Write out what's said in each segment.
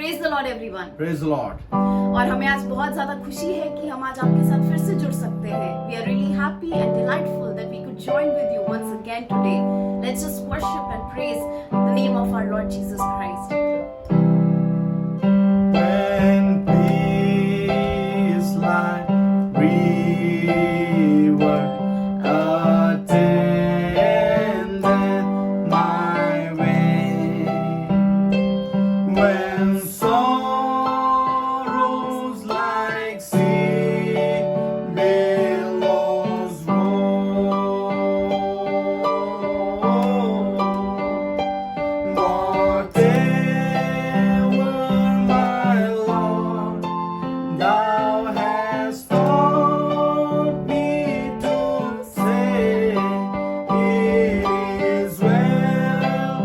Praise the Lord everyone. Praise the Lord. और हमें आज बहुत ज्यादा खुशी है कि हम आज आपके साथ फिर से जुड़ सकते हैं। We are really happy and delightful that we could join with you once again today. Let's just worship and praise the name of our Lord Jesus Christ. When peace like river attended my way, when sorrows like sea billows roll, whatever my Lord, Thou hast taught me to say, it is well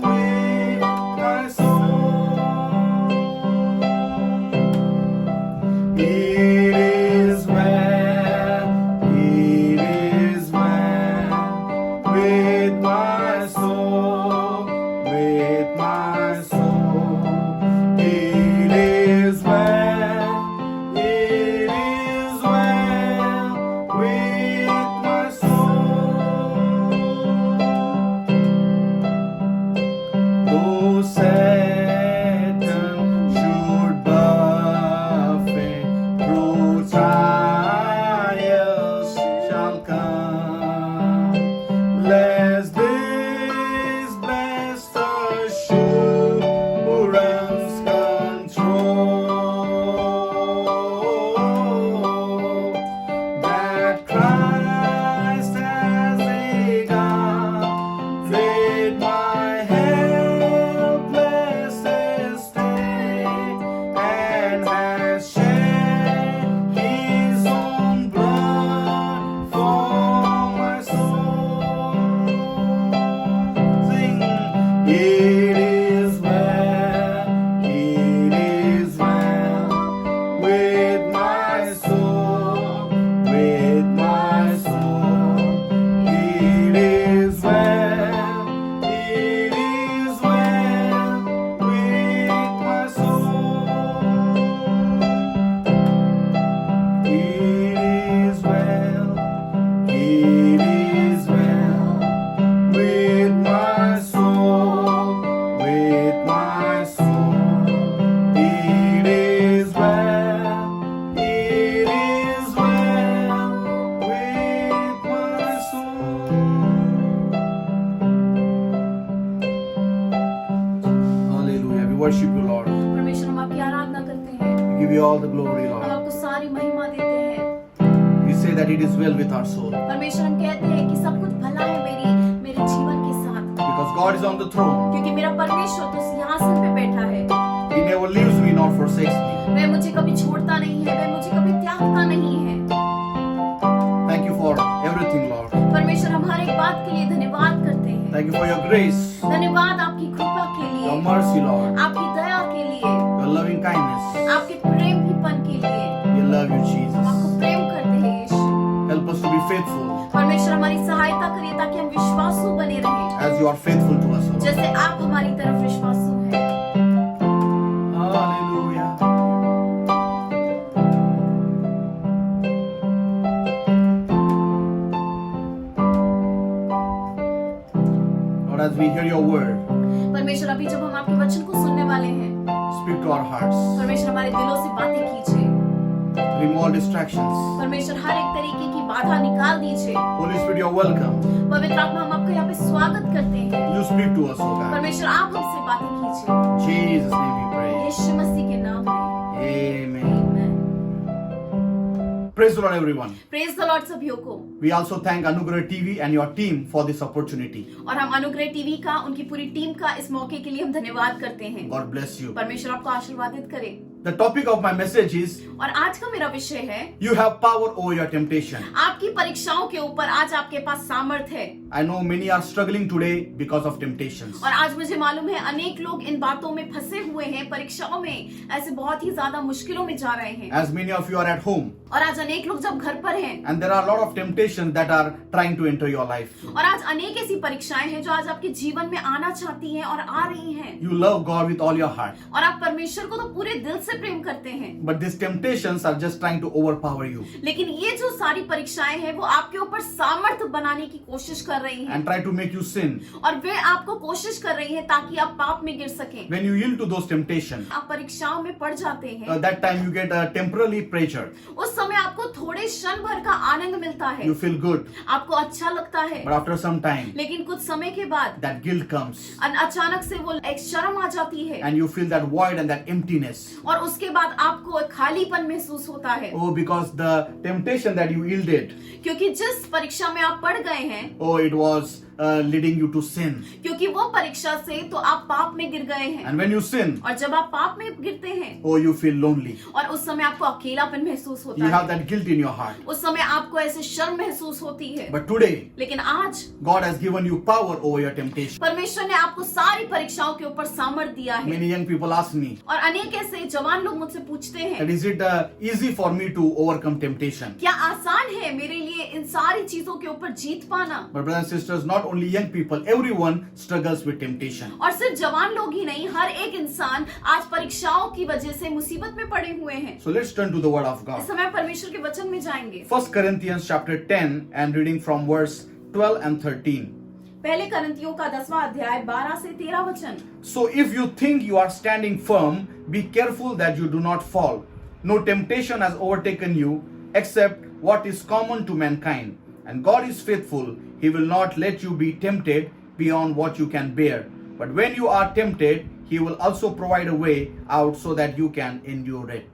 with my soul. It is well with my soul, with my soul. It is well with my soul. Though Satan should buffet, through trials shall come, lest this blessed assurance control, that Christ has exalted my helpless estate, and has shed His own blood for my soul. Sing, it is well with my soul, with my soul. It is well with my soul. It is well with my soul, with my soul. It is well with my soul. Hallelujah. We worship you, Lord. परमेश्वर हम आपकी आराधना करते हैं, We give you all the glory, हम Lord. आपको सारी महिमा देते हैं। We say that it is well with our soul, परमेश्वर हम कहते हैं कि सब कुछ भला है मेरे जीवन के साथ, because God is on the throne. क्योंकि मेरा परमेश्वर तो सिंहासन पे बैठा है। He never leaves me nor forsakes me. वह मुझे कभी छोड़ता नहीं है, वह मुझे कभी त्यागता नहीं है। Thank you for everything, Lord. परमेश्वर हम हर एक बात के लिए धन्यवाद करते हैं। Thank you for your grace, धन्यवाद आपकी कृपा के लिए, your mercy, Lord, आपकी दया के लिए, your loving kindness. आपके प्रेमपन के लिए। We love you, हम Jesus. आपको प्रेम करते हैं यीशु। Help us to be faithful परमेश्वर हमारी सहायता करिए ताकि हम विश्वासु बने रहें, as you are faithful to us, Lord. जैसे आप हमारी तरफ विश्वासु हैं। Hallelujah. Lord, as we hear your word, परमेश्वर अभी जब हम आपके वचन को सुनने वाले हैं, speak to our hearts. परमेश्वर हमारे दिलों से बातें कीजिए। Remove all distractions. परमेश्वर हर एक तरीके की बाधा निकाल दीजिए। Holy Spirit, you're welcome. पवित्र आत्मा हम आपका यहाँ पे स्वागत करते हैं। You speak to us, oh God. परमेश्वर आप हमसे बातें कीजिए, In Jesus' name we pray. यीशु मसीह के नाम में। Amen. Amen. Praise the Lord, everyone. Praise the Lord सभियों को। We also thank Anugrah TV and your team for this opportunity. और हम अनुग्रह टीवी का, उनकी पूरी टीम का इस मौके के लिए हम धन्यवाद करते हैं। God bless you. परमेश्वर आपको आशीर्वादित करे। The topic of my message is, और आज का मेरा विषय है, you have power over your temptation. आपकी परीक्षाओं के ऊपर आज आपके पास सामर्थ है। I know many are struggling today because of temptations. और आज मुझे मालूम है अनेक लोग इन बातों में फंसे हुए हैं, परीक्षाओं में ऐसे बहुत ही ज्यादा मुश्किलों में जा रहे हैं। As many of you are at home, और आज अनेक लोग जब घर पर हैं and there are a lot of temptations temptations that are trying to enter your life. और आज अनेक ऐसी परीक्षाएं हैं जो आज आपके जीवन में आना चाहती हैं और आ रही हैं, You love God with all your heart, और आप परमेश्वर को तो पूरे दिल से प्रेम करते हैं, but these temptations are just trying to overpower you लेकिन ये जो सारी परीक्षाएं हैं वो आपके ऊपर सामर्थ्य बनाने की कोशिश कर रही हैं, and try to make you sin. और वे आपको कोशिश कर रही हैं ताकि आप पाप में गिर सकें। When you yield to those temptations, आप परीक्षाओं में पड़ जाते हैं, that time you get a temporary pleasure. उस समय आपको थोड़े क्षण भर का आनंद मिलता है, You feel good, आपको अच्छा लगता है, but after some time, लेकिन कुछ समय के बाद that guilt comes, अचानक से वो एक शर्म आ जाती है, and you feel that void and that emptiness. और उसके बाद आपको एक खालीपन महसूस होता है, Oh, because the temptation that you yielded, क्योंकि जिस परीक्षा में आप पड़ गए हैं, oh, it was leading you to sin. क्योंकि वो परीक्षा से तो आप पाप में गिर गए हैं, And when you sin, और जब आप पाप में गिरते हैं, oh, you feel lonely. और उस समय आपको अकेलापन महसूस You होता have है, that guilt in your heart. उस समय आपको ऐसे शर्म महसूस होती है। But today, लेकिन आज God has given you power over your temptation. परमेश्वर ने आपको सारी परीक्षाओं के ऊपर सामर्थ्य दिया है, Many young people ask me, और अनेक ऐसे जवान लोग मुझसे पूछते हैं, that is it easy for me to overcome temptation? क्या आसान है मेरे लिए इन सारी चीजों के ऊपर जीत पाना? But brothers and sisters, not only young people, everyone struggles with temptation. और सिर्फ जवान लोग ही नहीं, हर एक इंसान आज परीक्षाओं की वजह से मुसीबत में पड़े हुए हैं। So let's turn to the word of इस God. समय परमेश्वर के वचन में जाएंगे। 1 Corinthians chapter 10 and reading from verse 12 and 13. पहले करंथियों का 10वां अध्याय 12 से 13 वचन। So if you think you are standing firm, be careful that you do not fall. No temptation has overtaken you except what is common to mankind. And God is faithful. He will not let you be tempted beyond what you can bear. But when you are tempted, He will also provide a way out so that you can endure it.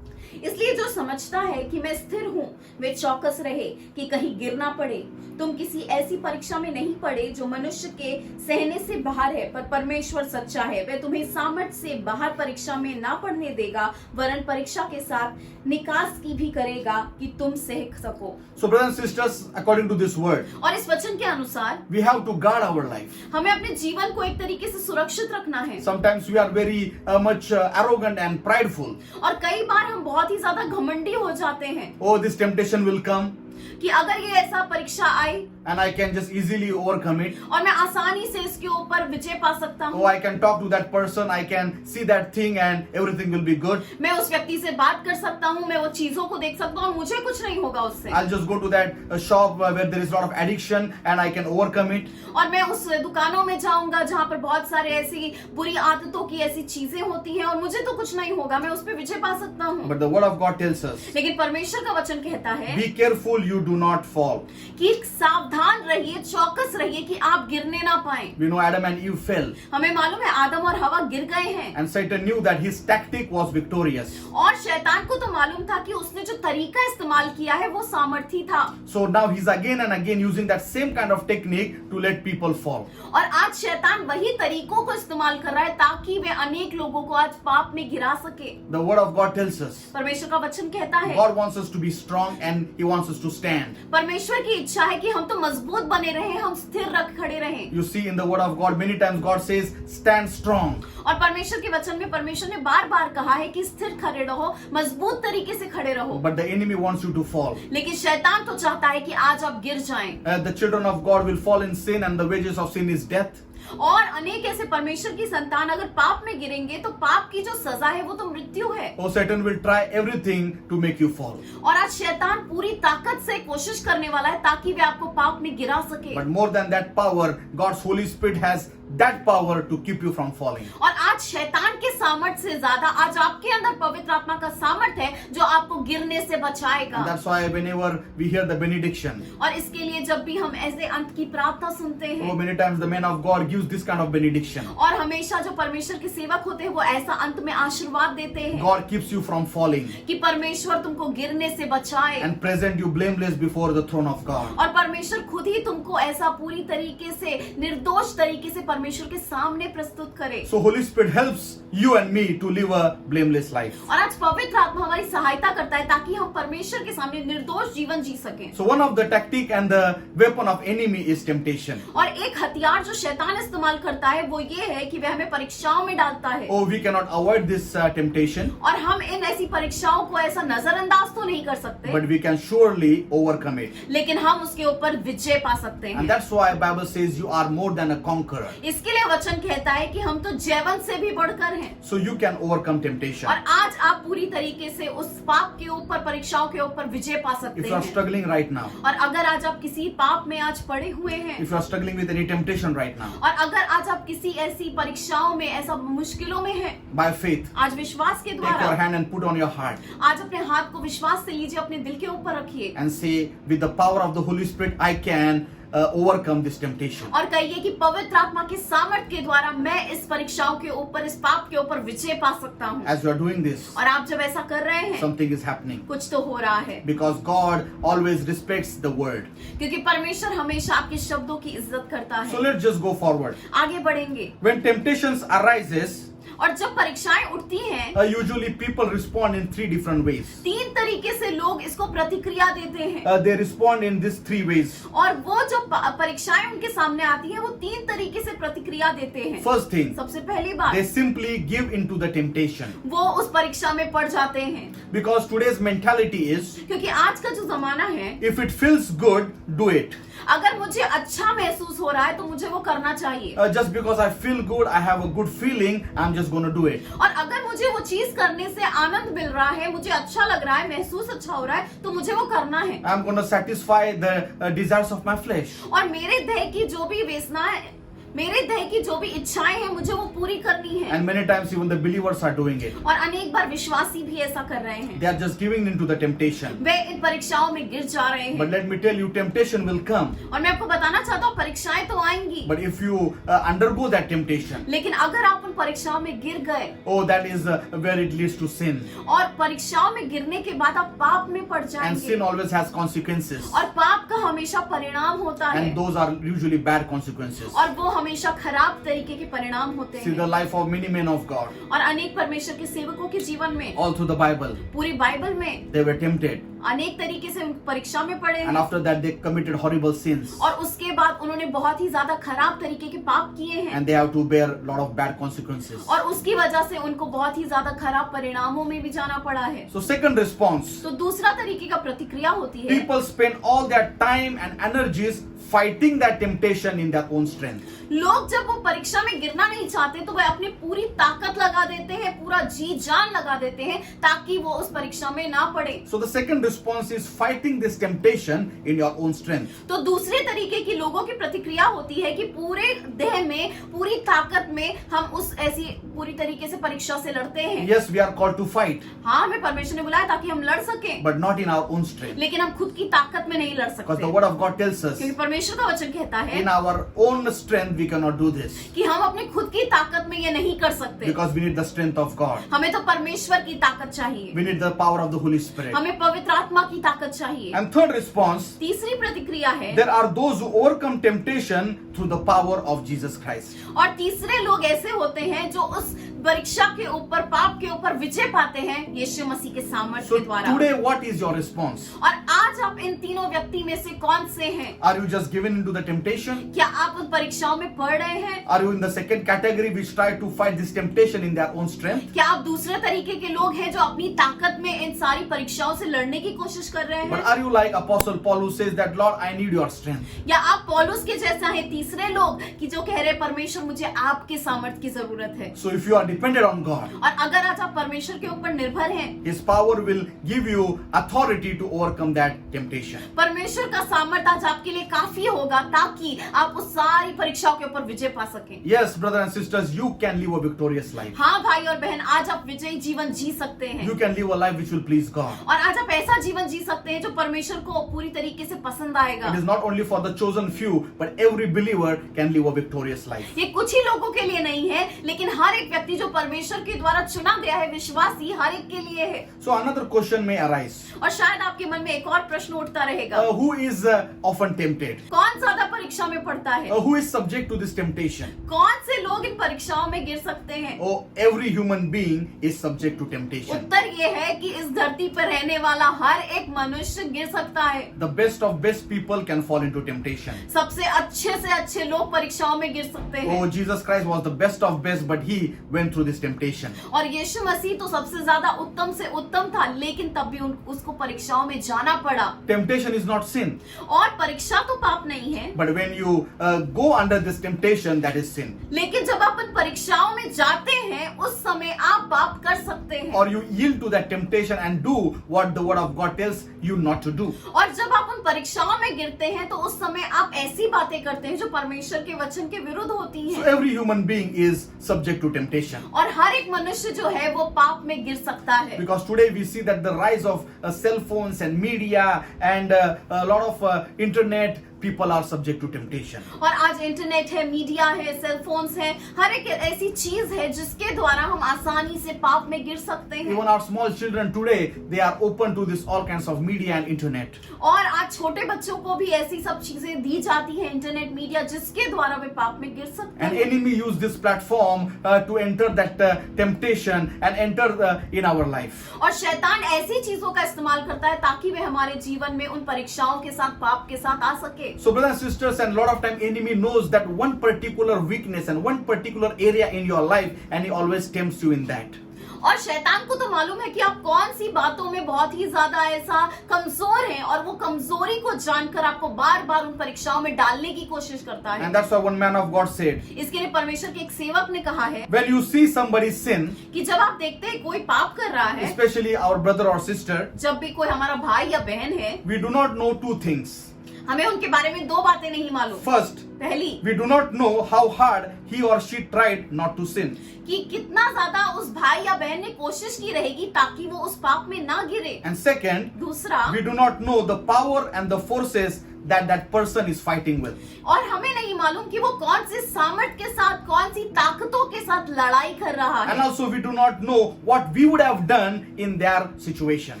इसलिए जो समझता है कि मैं स्थिर हूँ, वे चौकस रहे कि कहीं गिर ना पड़े। तुम किसी ऐसी परीक्षा में नहीं पड़े जो मनुष्य के सहने से बाहर है, पर परमेश्वर सच्चा है, वह तुम्हें सामर्थ्य से बाहर परीक्षा में ना पड़ने देगा, वरन परीक्षा के साथ निकास की भी करेगा कि तुम सह सको। So brothers and sisters, according to this word, और इस वचन के अनुसार we have to guard our life. हमें अपने जीवन को एक तरीके से सुरक्षित रखना है। Sometimes we are very much arrogant and prideful. और कई बार हम बहुत ही ज्यादा घमंडी हो जाते हैं Oh, this temptation will come कि अगर ये ऐसा परीक्षा आए and I can just easily overcome it. और मैं आसानी से इसके ऊपर विजय पा सकता Oh, हूँ, I can talk to that person, I can see that thing and everything will be good. मैं उस व्यक्ति से बात कर सकता हूँ, मैं वो चीजों को देख सकता हूँ और मुझे कुछ नहीं होगा उससे, I'll just go to that shop where there is a lot of addiction and I can overcome it. और मैं उस दुकानों में जाऊंगा जहाँ पर बहुत सारे ऐसी बुरी आदतों की ऐसी चीजें होती हैं और मुझे तो कुछ नहीं होगा, मैं उस पर विजय पा सकता हूँ। But the word of God tells us, लेकिन परमेश्वर का वचन कहता है be careful you do not fall. कि सावधान रहिए, चौकस रहिए कि आप गिरने ना पाए। We know Adam and Eve fell हमें मालूम है आदम और हवा गिर गए हैं, and Satan knew that his tactic was victorious. और शैतान को तो मालूम था कि उसने जो तरीका इस्तेमाल किया है वो सामर्थी था, So now he's again and again using that same kind of technique to let people fall. और आज शैतान वही तरीकों को इस्तेमाल कर रहा है ताकि वे अनेक लोगों को आज पाप में गिरा सके। The word of God tells us, परमेश्वर का वचन कहता है, God wants us to be strong and He wants us to stand. परमेश्वर की इच्छा है कि हम तो मजबूत बने रहें, हम स्थिर रख खड़े रहें। You see in the word of God, many times God says, stand strong. और परमेश्वर के वचन में परमेश्वर ने बार बार कहा है कि स्थिर खड़े रहो, मजबूत तरीके से खड़े रहो, But the enemy wants you to fall. लेकिन शैतान तो चाहता है कि आज आप गिर जाएं। The children of God will fall in sin and the wages of sin is death. और अनेक ऐसे परमेश्वर की संतान अगर पाप में गिरेंगे तो पाप की जो सजा है वो तो मृत्यु है। Oh, Satan will try everything to make you fall. और आज शैतान पूरी ताकत से कोशिश करने वाला है ताकि वे आपको पाप में गिरा सके। But more than that power, God's Holy Spirit has that power to keep you from falling. और आज शैतान के सामर्थ्य से ज्यादा आज आपके अंदर पवित्र आत्मा का सामर्थ्य है जो आपको गिरने से बचाएगा। And that's why whenever we hear the benediction, और इसके लिए जब भी हम ऐसे अंत की प्रार्थना सुनते oh, हैं, many times the man of God gives this kind of benediction. और हमेशा जो परमेश्वर के सेवक होते हैं वो ऐसा अंत में आशीर्वाद देते हैं God keeps you from falling कि परमेश्वर तुमको गिरने से बचाए, and present you blameless before the throne of God. और परमेश्वर खुद ही तुमको ऐसा पूरी तरीके से निर्दोष तरीके से परमेश्वर परमेश्वर के सामने प्रस्तुत करें। So Holy Spirit helps you and me to live a blameless life. और आज पवित्र आत्मा हमारी सहायता करता है ताकि हम परमेश्वर के सामने निर्दोष जीवन जी सकें। So one of the tactic and the weapon of enemy is temptation. और एक हथियार जो शैतान इस्तेमाल करता है वो ये है कि वह हमें परीक्षाओं में डालता है। Oh, we cannot avoid this temptation, और हम इन ऐसी परीक्षाओं को ऐसा नजरअंदाज तो नहीं कर सकते, but we can surely overcome it. लेकिन हम उसके ऊपर विजय पा सकते And हैं। that's why Bible says you are more than a conqueror. इसके लिए वचन कहता है कि हम तो जयवंत से भी बढ़कर हैं। So you can overcome temptation. और आज आप पूरी तरीके से उस पाप के ऊपर, परीक्षाओं के ऊपर विजय पा सकते If you are हैं। struggling right now, और अगर आज आप किसी पाप में आज पड़े हुए हैं, if you are struggling with any temptation right now, और अगर आज आप किसी ऐसी परीक्षाओं में, ऐसा मुश्किलों में हैं, by faith, आज विश्वास के take your द्वारा hand and put on your heart आज अपने हाथ को विश्वास से लीजिए, अपने दिल के ऊपर रखिए and say, with the power of the Holy Spirit, I can overcome this temptation. और कहिए कि पवित्र आत्मा के सामर्थ के द्वारा मैं इस परीक्षाओं के ऊपर, इस पाप के ऊपर विजय पा सकता हूँ। As you are doing this, और आप जब ऐसा कर रहे हैं, something is happening. कुछ तो हो रहा है, Because God always respects the word. क्योंकि परमेश्वर हमेशा आपके शब्दों की इज्जत करता So है। let's just go forward. आगे बढ़ेंगे। When temptations arises, और जब परीक्षाएं उठती हैं, usually people respond in three different ways. तीन तरीके से लोग इसको प्रतिक्रिया देते हैं। They respond in these three ways. और वो जो परीक्षाएं उनके सामने आती हैं, वो तीन तरीके से प्रतिक्रिया देते हैं। First thing, सबसे पहली बात, they simply give into the temptation. वो उस परीक्षा में पड़ जाते हैं। Because today's mentality is, क्योंकि आज का जो जमाना है, if it feels good, do it. अगर मुझे अच्छा महसूस हो रहा है तो मुझे वो करना चाहिए। Just because I feel good, I have a good feeling, I'm just going to do it. और अगर मुझे वो चीज करने से आनंद मिल रहा है, मुझे अच्छा लग रहा है, महसूस अच्छा हो रहा है, तो मुझे वो करना है। I'm going to satisfy the desires of my flesh. और मेरे देह की जो भी वेसना है, मेरे देह की जो भी इच्छाएं हैं, मुझे वो पूरी करनी है। And many times even the believers are doing it. और अनेक बार विश्वासी भी ऐसा कर रहे हैं, They are just giving into the temptation. वे इन परीक्षाओं में गिर जा रहे But हैं। let me tell you, temptation will come. और मैं आपको बताना चाहता हूँ, परीक्षाएं तो आएंगी, But if you undergo that temptation, लेकिन अगर आप उन परीक्षाओं में गिर गए, oh, that is where it leads to sin. और परीक्षाओं में गिरने के बाद आप पाप में पड़ And जाएंगे, sin always has consequences. और पाप का हमेशा परिणाम होता है, And those are usually bad consequences. और वो हमेशा खराब तरीके के परिणाम होते See the हैं। life of many men of God. और अनेक परमेश्वर के सेवकों के जीवन में, All through the Bible, पूरी बाइबल में they were tempted. अनेक तरीके से परीक्षा में पड़े And हैं, after that, they committed horrible sins. और उसके बाद उन्होंने बहुत ही ज्यादा खराब तरीके के पाप किए हैं, And they have to bear a lot of bad consequences. और उसकी वजह से उनको बहुत ही ज्यादा खराब परिणामों में भी जाना पड़ा है। So second response, तो दूसरा तरीके का प्रतिक्रिया होती है, people spend all their time and energies fighting that temptation in their own strength. लोग जब वो परीक्षा में गिरना नहीं चाहते तो वे अपनी पूरी ताकत लगा देते हैं, पूरा जी जान लगा देते हैं, ताकि वो उस परीक्षा में ना पड़े। So the second response is fighting this temptation in your own strength. तो दूसरे तरीके की लोगों की प्रतिक्रिया होती है कि पूरे देह में, पूरी ताकत में हम उस ऐसी पूरी तरीके से परीक्षा से लड़ते हैं। Yes, we are called to fight, हाँ, हमें परमेश्वर ने बुलाया ताकि हम लड़ सकें, but not in our own strength. लेकिन हम खुद की ताकत में नहीं लड़ Because the सकते, word of God tells us, क्योंकि परमेश्वर का वचन कहता है in our own strength we cannot do this. कि हम अपनी खुद की ताकत में ये नहीं कर सकते। Because we need the strength of God. हमें तो परमेश्वर की ताकत चाहिए, We need the power of the Holy Spirit. हमें पवित्र आत्मा की ताकत चाहिए। And third response, तीसरी प्रतिक्रिया है, there are those who overcome temptation through the power of Jesus Christ. और तीसरे लोग ऐसे होते हैं जो उस परीक्षा के ऊपर, पाप के ऊपर विजय पाते हैं यीशु मसीह के सामर्थ्य So के द्वारा। today what is your response? और आज आप इन तीनों व्यक्ति में से कौन से हैं? Are you just given into the temptation? क्या आप उन परीक्षाओं में पड़ रहे हैं? Are you in the second category which try to fight this temptation in their own strength? क्या आप दूसरे तरीके के लोग हैं जो अपनी ताकत में इन सारी परीक्षाओं से लड़ने की कोशिश कर रहे But हैं? are you like Apostle Paul who says that Lord, I need your strength? या आप पौलुस के जैसा है तीसरे लोग कि जो कह रहे हैं परमेश्वर मुझे आपके सामर्थ्य की जरूरत है। So if you are dependent on God, और अगर आज आप परमेश्वर के ऊपर निर्भर हैं, His power will give you authority to overcome that temptation. परमेश्वर का सामर्थ्य आज आपके लिए काफी होगा ताकि आप उस सारी परीक्षाओं के ऊपर विजय पा सकें। Yes, brothers and sisters, you can live a victorious life. हाँ भाई और बहन, आज आप विजयी जीवन जी सकते हैं, You can live a life which will please God. और आज आप ऐसा जीवन जी सकते हैं जो परमेश्वर को पूरी तरीके से पसंद आएगा। It is not only for the chosen few, but every believer can live a victorious life. ये कुछ ही लोगों के लिए नहीं है, लेकिन हर एक व्यक्ति जो परमेश्वर के द्वारा चुना गया है, विश्वासी, हर एक के लिए है। So another question may arise. और शायद आपके मन में एक और प्रश्न उठता रहेगा, Who is often tempted? कौन ज्यादा परीक्षा में पड़ता है? Who is subject to this temptation? कौन से लोग इन परीक्षाओं में गिर सकते हैं? Oh, every human being is subject to temptation. उत्तर ये है कि इस धरती पर रहने वाला हर एक मनुष्य गिर सकता है। The best of best people can fall into temptation. सबसे अच्छे से अच्छे लोग परीक्षाओं में गिर सकते हैं। Oh, Jesus Christ was the best of best, but he went through this temptation. और यीशु मसीह तो सबसे ज्यादा उत्तम से उत्तम था, लेकिन तब भी उसको परीक्षाओं में जाना पड़ा। Temptation is not sin, और परीक्षा तो पाप नहीं है, but when you go under this temptation, that is sin. लेकिन जब आप इन परीक्षाओं में जाते हैं, उस समय आप पाप कर सकते हैं। Or you yield to that temptation and do what the word of God tells you not to do. और जब आप उन परीक्षाओं में गिरते हैं, तो उस समय आप ऐसी बातें करते हैं जो परमेश्वर के वचन के विरुद्ध होती So हैं। every human being is subject to temptation. और हर एक मनुष्य जो है वो पाप में गिर सकता है। Because today we see that the rise of cell phones and media and a lot of internet, people are subject to temptation. और आज इंटरनेट है, मीडिया है, सेल फोन्स है, हर एक ऐसी चीज है जिसके द्वारा हम आसानी से पाप में गिर सकते हैं। Even our small children today, they are open to this all kinds of media and internet. और आज छोटे बच्चों को भी ऐसी सब चीजें दी जाती है, इंटरनेट, मीडिया, जिसके द्वारा वे पाप में गिर सकते And हैं। enemy use this platform to enter that temptation and enter in our life. और शैतान ऐसी चीजों का इस्तेमाल करता है ताकि वे हमारे जीवन में उन परीक्षाओं के साथ, पाप के साथ आ सके। So brothers and sisters, and lot of time enemy knows that one particular weakness and one particular area in your life, and he always tempts you in that. और शैतान को तो मालूम है कि आप कौन सी बातों में बहुत ही ज्यादा ऐसा कमजोर हैं, और वो कमजोरी को जानकर आपको बार बार उन परीक्षाओं में डालने की कोशिश करता है। And that's why one man of God said, इसके लिए परमेश्वर के एक सेवक ने कहा है when you see somebody sin, कि जब आप देखते हैं कोई पाप कर रहा है, especially our brother or sister, जब भी कोई हमारा भाई या बहन है, we do not know two things. हमें उनके बारे में दो बातें नहीं मालूम। First, पहली, we do not know how hard he or she tried not to sin. कि कितना ज्यादा उस भाई या बहन ने कोशिश की रहेगी ताकि वो उस पाप में ना गिरे। And second, दूसरा, we do not know the power and the forces that person is fighting with. और हमें नहीं मालूम कि वो कौन सी सामर्थ के साथ, कौन सी ताकतों के साथ लड़ाई कर रहा And है। also we do not know what we would have done in their situation.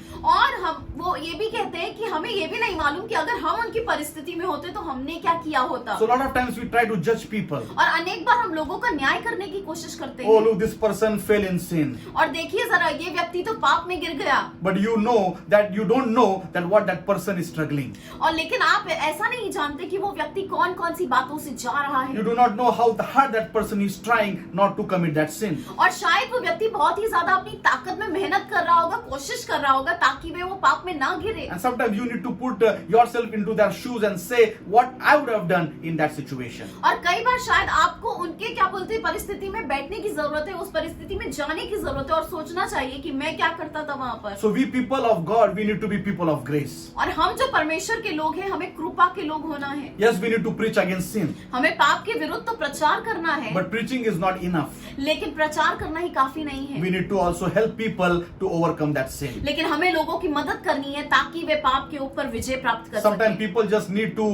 और हम वो ये भी कहते हैं कि हमें ये भी नहीं मालूम कि अगर हम उनकी परिस्थिति में होते तो हमने क्या किया होता। So a lot of times we try to judge people. और अनेक बार हम लोगों का न्याय करने की कोशिश करते Oh हैं। look, this person fell in sin. और देखिए जरा, ये व्यक्ति तो पाप में गिर गया। But you know that you don't know that what that person is struggling. और लेकिन आप ऐसा नहीं जानते कि वो व्यक्ति कौन कौन सी बातों से जा रहा You है। do not know how hard that person is trying not to commit that sin. और शायद वो व्यक्ति बहुत ही ज्यादा अपनी ताकत में मेहनत कर रहा होगा, कोशिश कर रहा होगा ताकि वे वो पाप में ना गिरे। And sometimes you need to put yourself into their shoes and say what I would have done in that situation. और कई बार शायद आपको उनके क्या बोलते हैं परिस्थिति में बैठने की जरूरत है, उस परिस्थिति में जाने की जरूरत है और सोचना चाहिए कि मैं क्या करता था वहां पर। So we people of God, we need to be people of grace. और हम जो परमेश्वर के लोग हैं, हमें कृपा के लोग होना है। Yes, we need to preach against sin. हमें पाप के विरुद्ध तो प्रचार करना है, But preaching is not enough. लेकिन प्रचार करना ही काफी नहीं है। We need to also help people to overcome that sin. लेकिन हमें लोगों की मदद करनी है ताकि वे पाप के ऊपर विजय प्राप्त कर Sometimes सकें। people just need to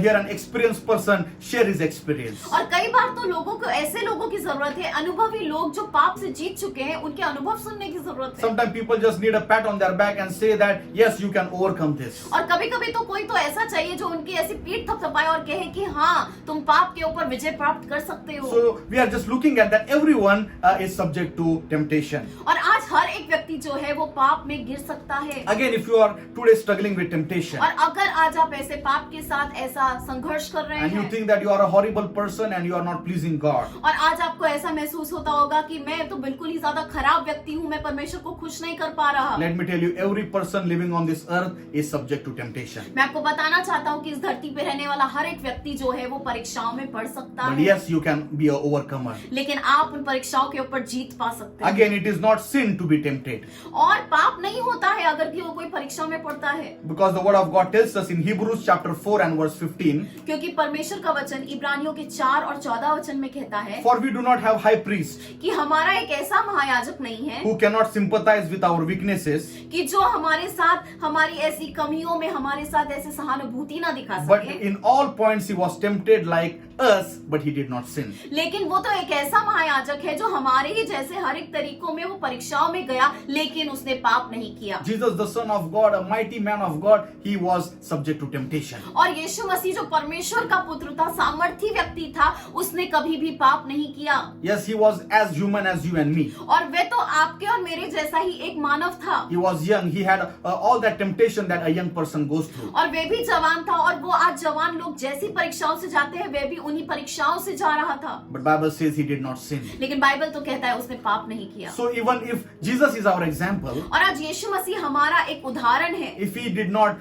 hear an experienced person share his experience. और कई बार तो लोगों को, ऐसे लोगों की जरूरत है, अनुभवी लोग जो पाप से जीत चुके हैं, उनके अनुभव सुनने की जरूरत है। Sometimes people just need a pat on their back and say that yes, you can overcome this. और कभी कभी तो कोई तो ऐसा चाहिए जो उनकी ऐसी पीठ थपथपाए और कहे कि हाँ, तुम पाप के ऊपर विजय प्राप्त कर सकते हो। So we are just looking at that everyone is subject to temptation. और आज हर एक व्यक्ति जो है वो पाप में गिर सकता है। Again, if you are today struggling with temptation और अगर आज आप ऐसे पाप के साथ ऐसा संघर्ष कर रहे and you हैं, think that you are a horrible person and you are not pleasing God, और आज आपको ऐसा महसूस होता होगा कि मैं तो बिल्कुल ही ज्यादा खराब व्यक्ति हूँ, मैं परमेश्वर को खुश नहीं कर पा रहा। let me tell you, every person living on this earth is subject to temptation. मैं आपको बताना चाहता हूँ कि इस धरती पे रहने वाला हर एक व्यक्ति जो है वो परीक्षाओं में पड़ सकता But है, yes, you can be an overcomer. लेकिन आप उन परीक्षाओं के ऊपर जीत पा सकते हैं। Again, it is not sin sin to be tempted. और पाप नहीं होता है अगर कि वो कोई परीक्षा में पड़ता है, Because the word of God tells us in Hebrews chapter 4 and verse 15, क्योंकि परमेश्वर का वचन इब्रानियों के 4 और 14 वचन में कहता है for we do not have high priest कि हमारा एक ऐसा महायाजक नहीं है who cannot sympathize with our weaknesses, कि जो हमारे साथ हमारी ऐसी कमियों में हमारे साथ ऐसे सहानुभूति ना दिखा but सके, in all points he was tempted like us, but he did not sin. लेकिन वो तो एक ऐसा महायाजक है जो हमारे ही जैसे हर एक तरीकों में वो परीक्षाओं में गया, लेकिन उसने पाप नहीं किया। Jesus, the Son of God, a mighty man of God, he was subject to temptation. और यीशु मसीह जो परमेश्वर का पुत्र था, सामर्थी व्यक्ति था, उसने कभी भी पाप नहीं किया। Yes, he was as human as you and me. और वे तो आपके और मेरे जैसा ही एक मानव था। He was young. He had all that temptation that a young person goes through. और वे भी जवान था, और वो आज जवान लोग जैसी परीक्षाओं से जाते हैं, वे भी उन्हीं परीक्षाओं से जा रहा था। But Bible says he did not sin. लेकिन बाइबल तो कहता है उसने पाप नहीं किया। So even if Jesus is our example, और आज यीशु मसीह हमारा एक उदाहरण है, if he did not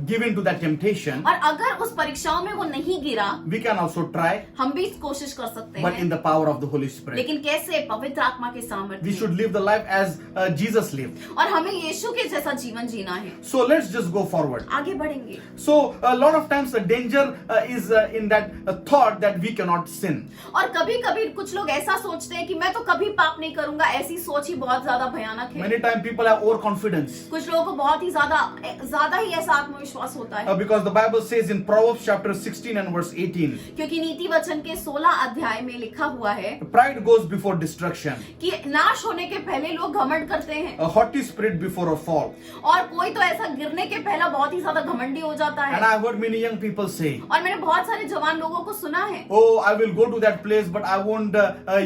give in to that temptation, और अगर उस परीक्षाओं में वो नहीं गिरा, we can also try, हम भी कोशिश कर सकते but in हैं। the power of the Holy Spirit. लेकिन कैसे? पवित्र आत्मा के We सामर्थ्य should live the life as Jesus lived. और हमें यीशु के जैसा जीवन जीना है। So let's just go forward. आगे बढ़ेंगे। So a lot of times the danger is in that thought that we cannot sin. और कभी कभी कुछ लोग ऐसा सोचते हैं कि मैं तो कभी पाप नहीं करूंगा, ऐसी सोच ही बहुत ज्यादा भयानक है। Many times people have overconfidence. कुछ लोगों को बहुत ही ज्यादा ही ऐसा आत्मविश्वास होता है, Because the Bible says in Proverbs chapter 16 and verse 18, क्योंकि नीति वचन के 16 अध्याय में लिखा हुआ है pride goes before destruction, कि नाश होने के पहले लोग घमंड करते हैं, a haughty spirit before a fall. और कोई तो ऐसा गिरने के पहला बहुत ही ज्यादा घमंडी हो जाता And है। I've heard many young people say, और मैंने बहुत सारे जवान लोगों को सुना है, oh, I will go to that place, but I won't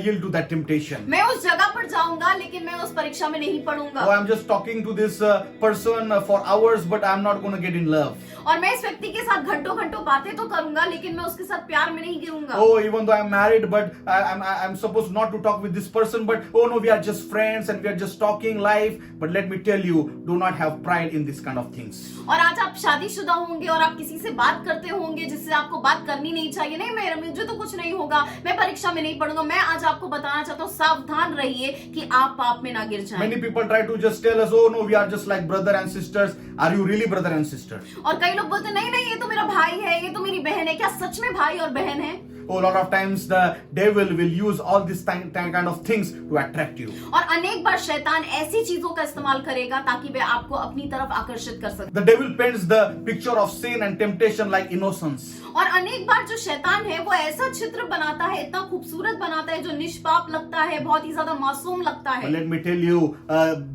yield to that temptation. मैं उस जगह पर जाऊंगा लेकिन मैं उस परीक्षा में नहीं पढ़ूंगा, Oh, I'm just talking to this person for hours, but I'm not going to get in love. और मैं इस व्यक्ति के साथ घंटों घंटों बातें तो करूंगा लेकिन मैं उसके साथ प्यार में नहीं गिरूंगा। Oh, even though I'm married, but I'm supposed not to talk with this person, but oh no, we are just friends and we are just talking life. But let me tell you, do not have pride in this kind of things. और आज आप शादीशुदा होंगे और आप किसी से बात करते होंगे जिससे आपको बात करनी नहीं चाहिए, नहीं मुझे तो कुछ नहीं होगा, मैं परीक्षा में नहीं पढ़ूंगा। मैं आज आपको बताना चाहता हूँ, सावधान रहिए कि आप पाप में ना गिर जाएं। Many people try to just tell us, oh no, we are just like brother and sisters. Are you really brother and sister? और कई लोग बोलते नहीं नहीं, ये तो मेरा भाई है, ये तो मेरी बहन है। क्या सच में भाई और बहन है? Oh, a lot of times the devil will use all this kind of things to attract you. और अनेक बार शैतान ऐसी चीजों का इस्तेमाल करेगा ताकि वे आपको अपनी तरफ आकर्षित कर सके। The devil paints the picture of sin and temptation like innocence. और अनेक बार जो शैतान है वो ऐसा चित्र बनाता है, इतना खूबसूरत बनाता है जो निष्पाप लगता है, बहुत ही ज्यादा मासूम लगता But है, let me tell you,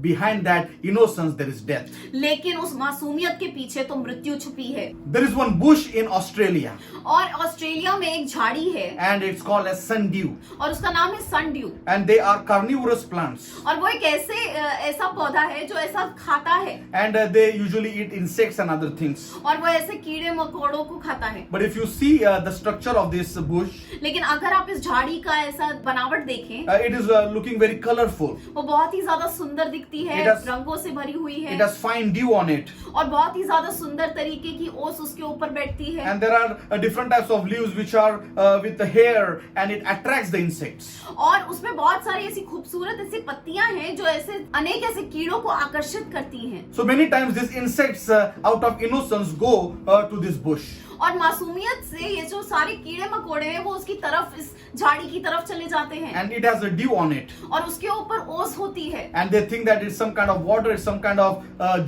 behind that innocence there is death. लेकिन उस मासूमियत के पीछे तो मृत्यु छुपी है। There is one bush in Australia और ऑस्ट्रेलिया में एक झाड़ी है and it's called as sundew, और उसका नाम है sundew, and they are carnivorous plants, और वो एक ऐसा पौधा है जो ऐसा खाता है, and they usually eat insects and other things. और वो ऐसे कीड़े मकोड़ों को खाता है। But if you see the structure of this bush, लेकिन अगर आप इस झाड़ी का ऐसा बनावट देखें, it is looking very colorful. वो बहुत ही ज्यादा सुंदर दिखती है, It has- रंगों से भरी हुई It है, has fine dew on it, और बहुत ही ज्यादा सुंदर तरीके की ओस उसके ऊपर बैठती है, and there are different types of leaves which are with the hair, and it attracts the insects. और उसमें बहुत सारी ऐसी खूबसूरत ऐसी पत्तियां हैं जो ऐसे अनेक ऐसे कीड़ों को आकर्षित करती हैं। So many times these insects out of innocence go to this bush. और मासूमियत से ये जो सारे कीड़े मकोड़े हैं वो उसकी तरफ, इस झाड़ी की तरफ चले जाते हैं, And it has a dew on it. और उसके ऊपर ओस होती है, And they think that it's some kind of water, it's some kind of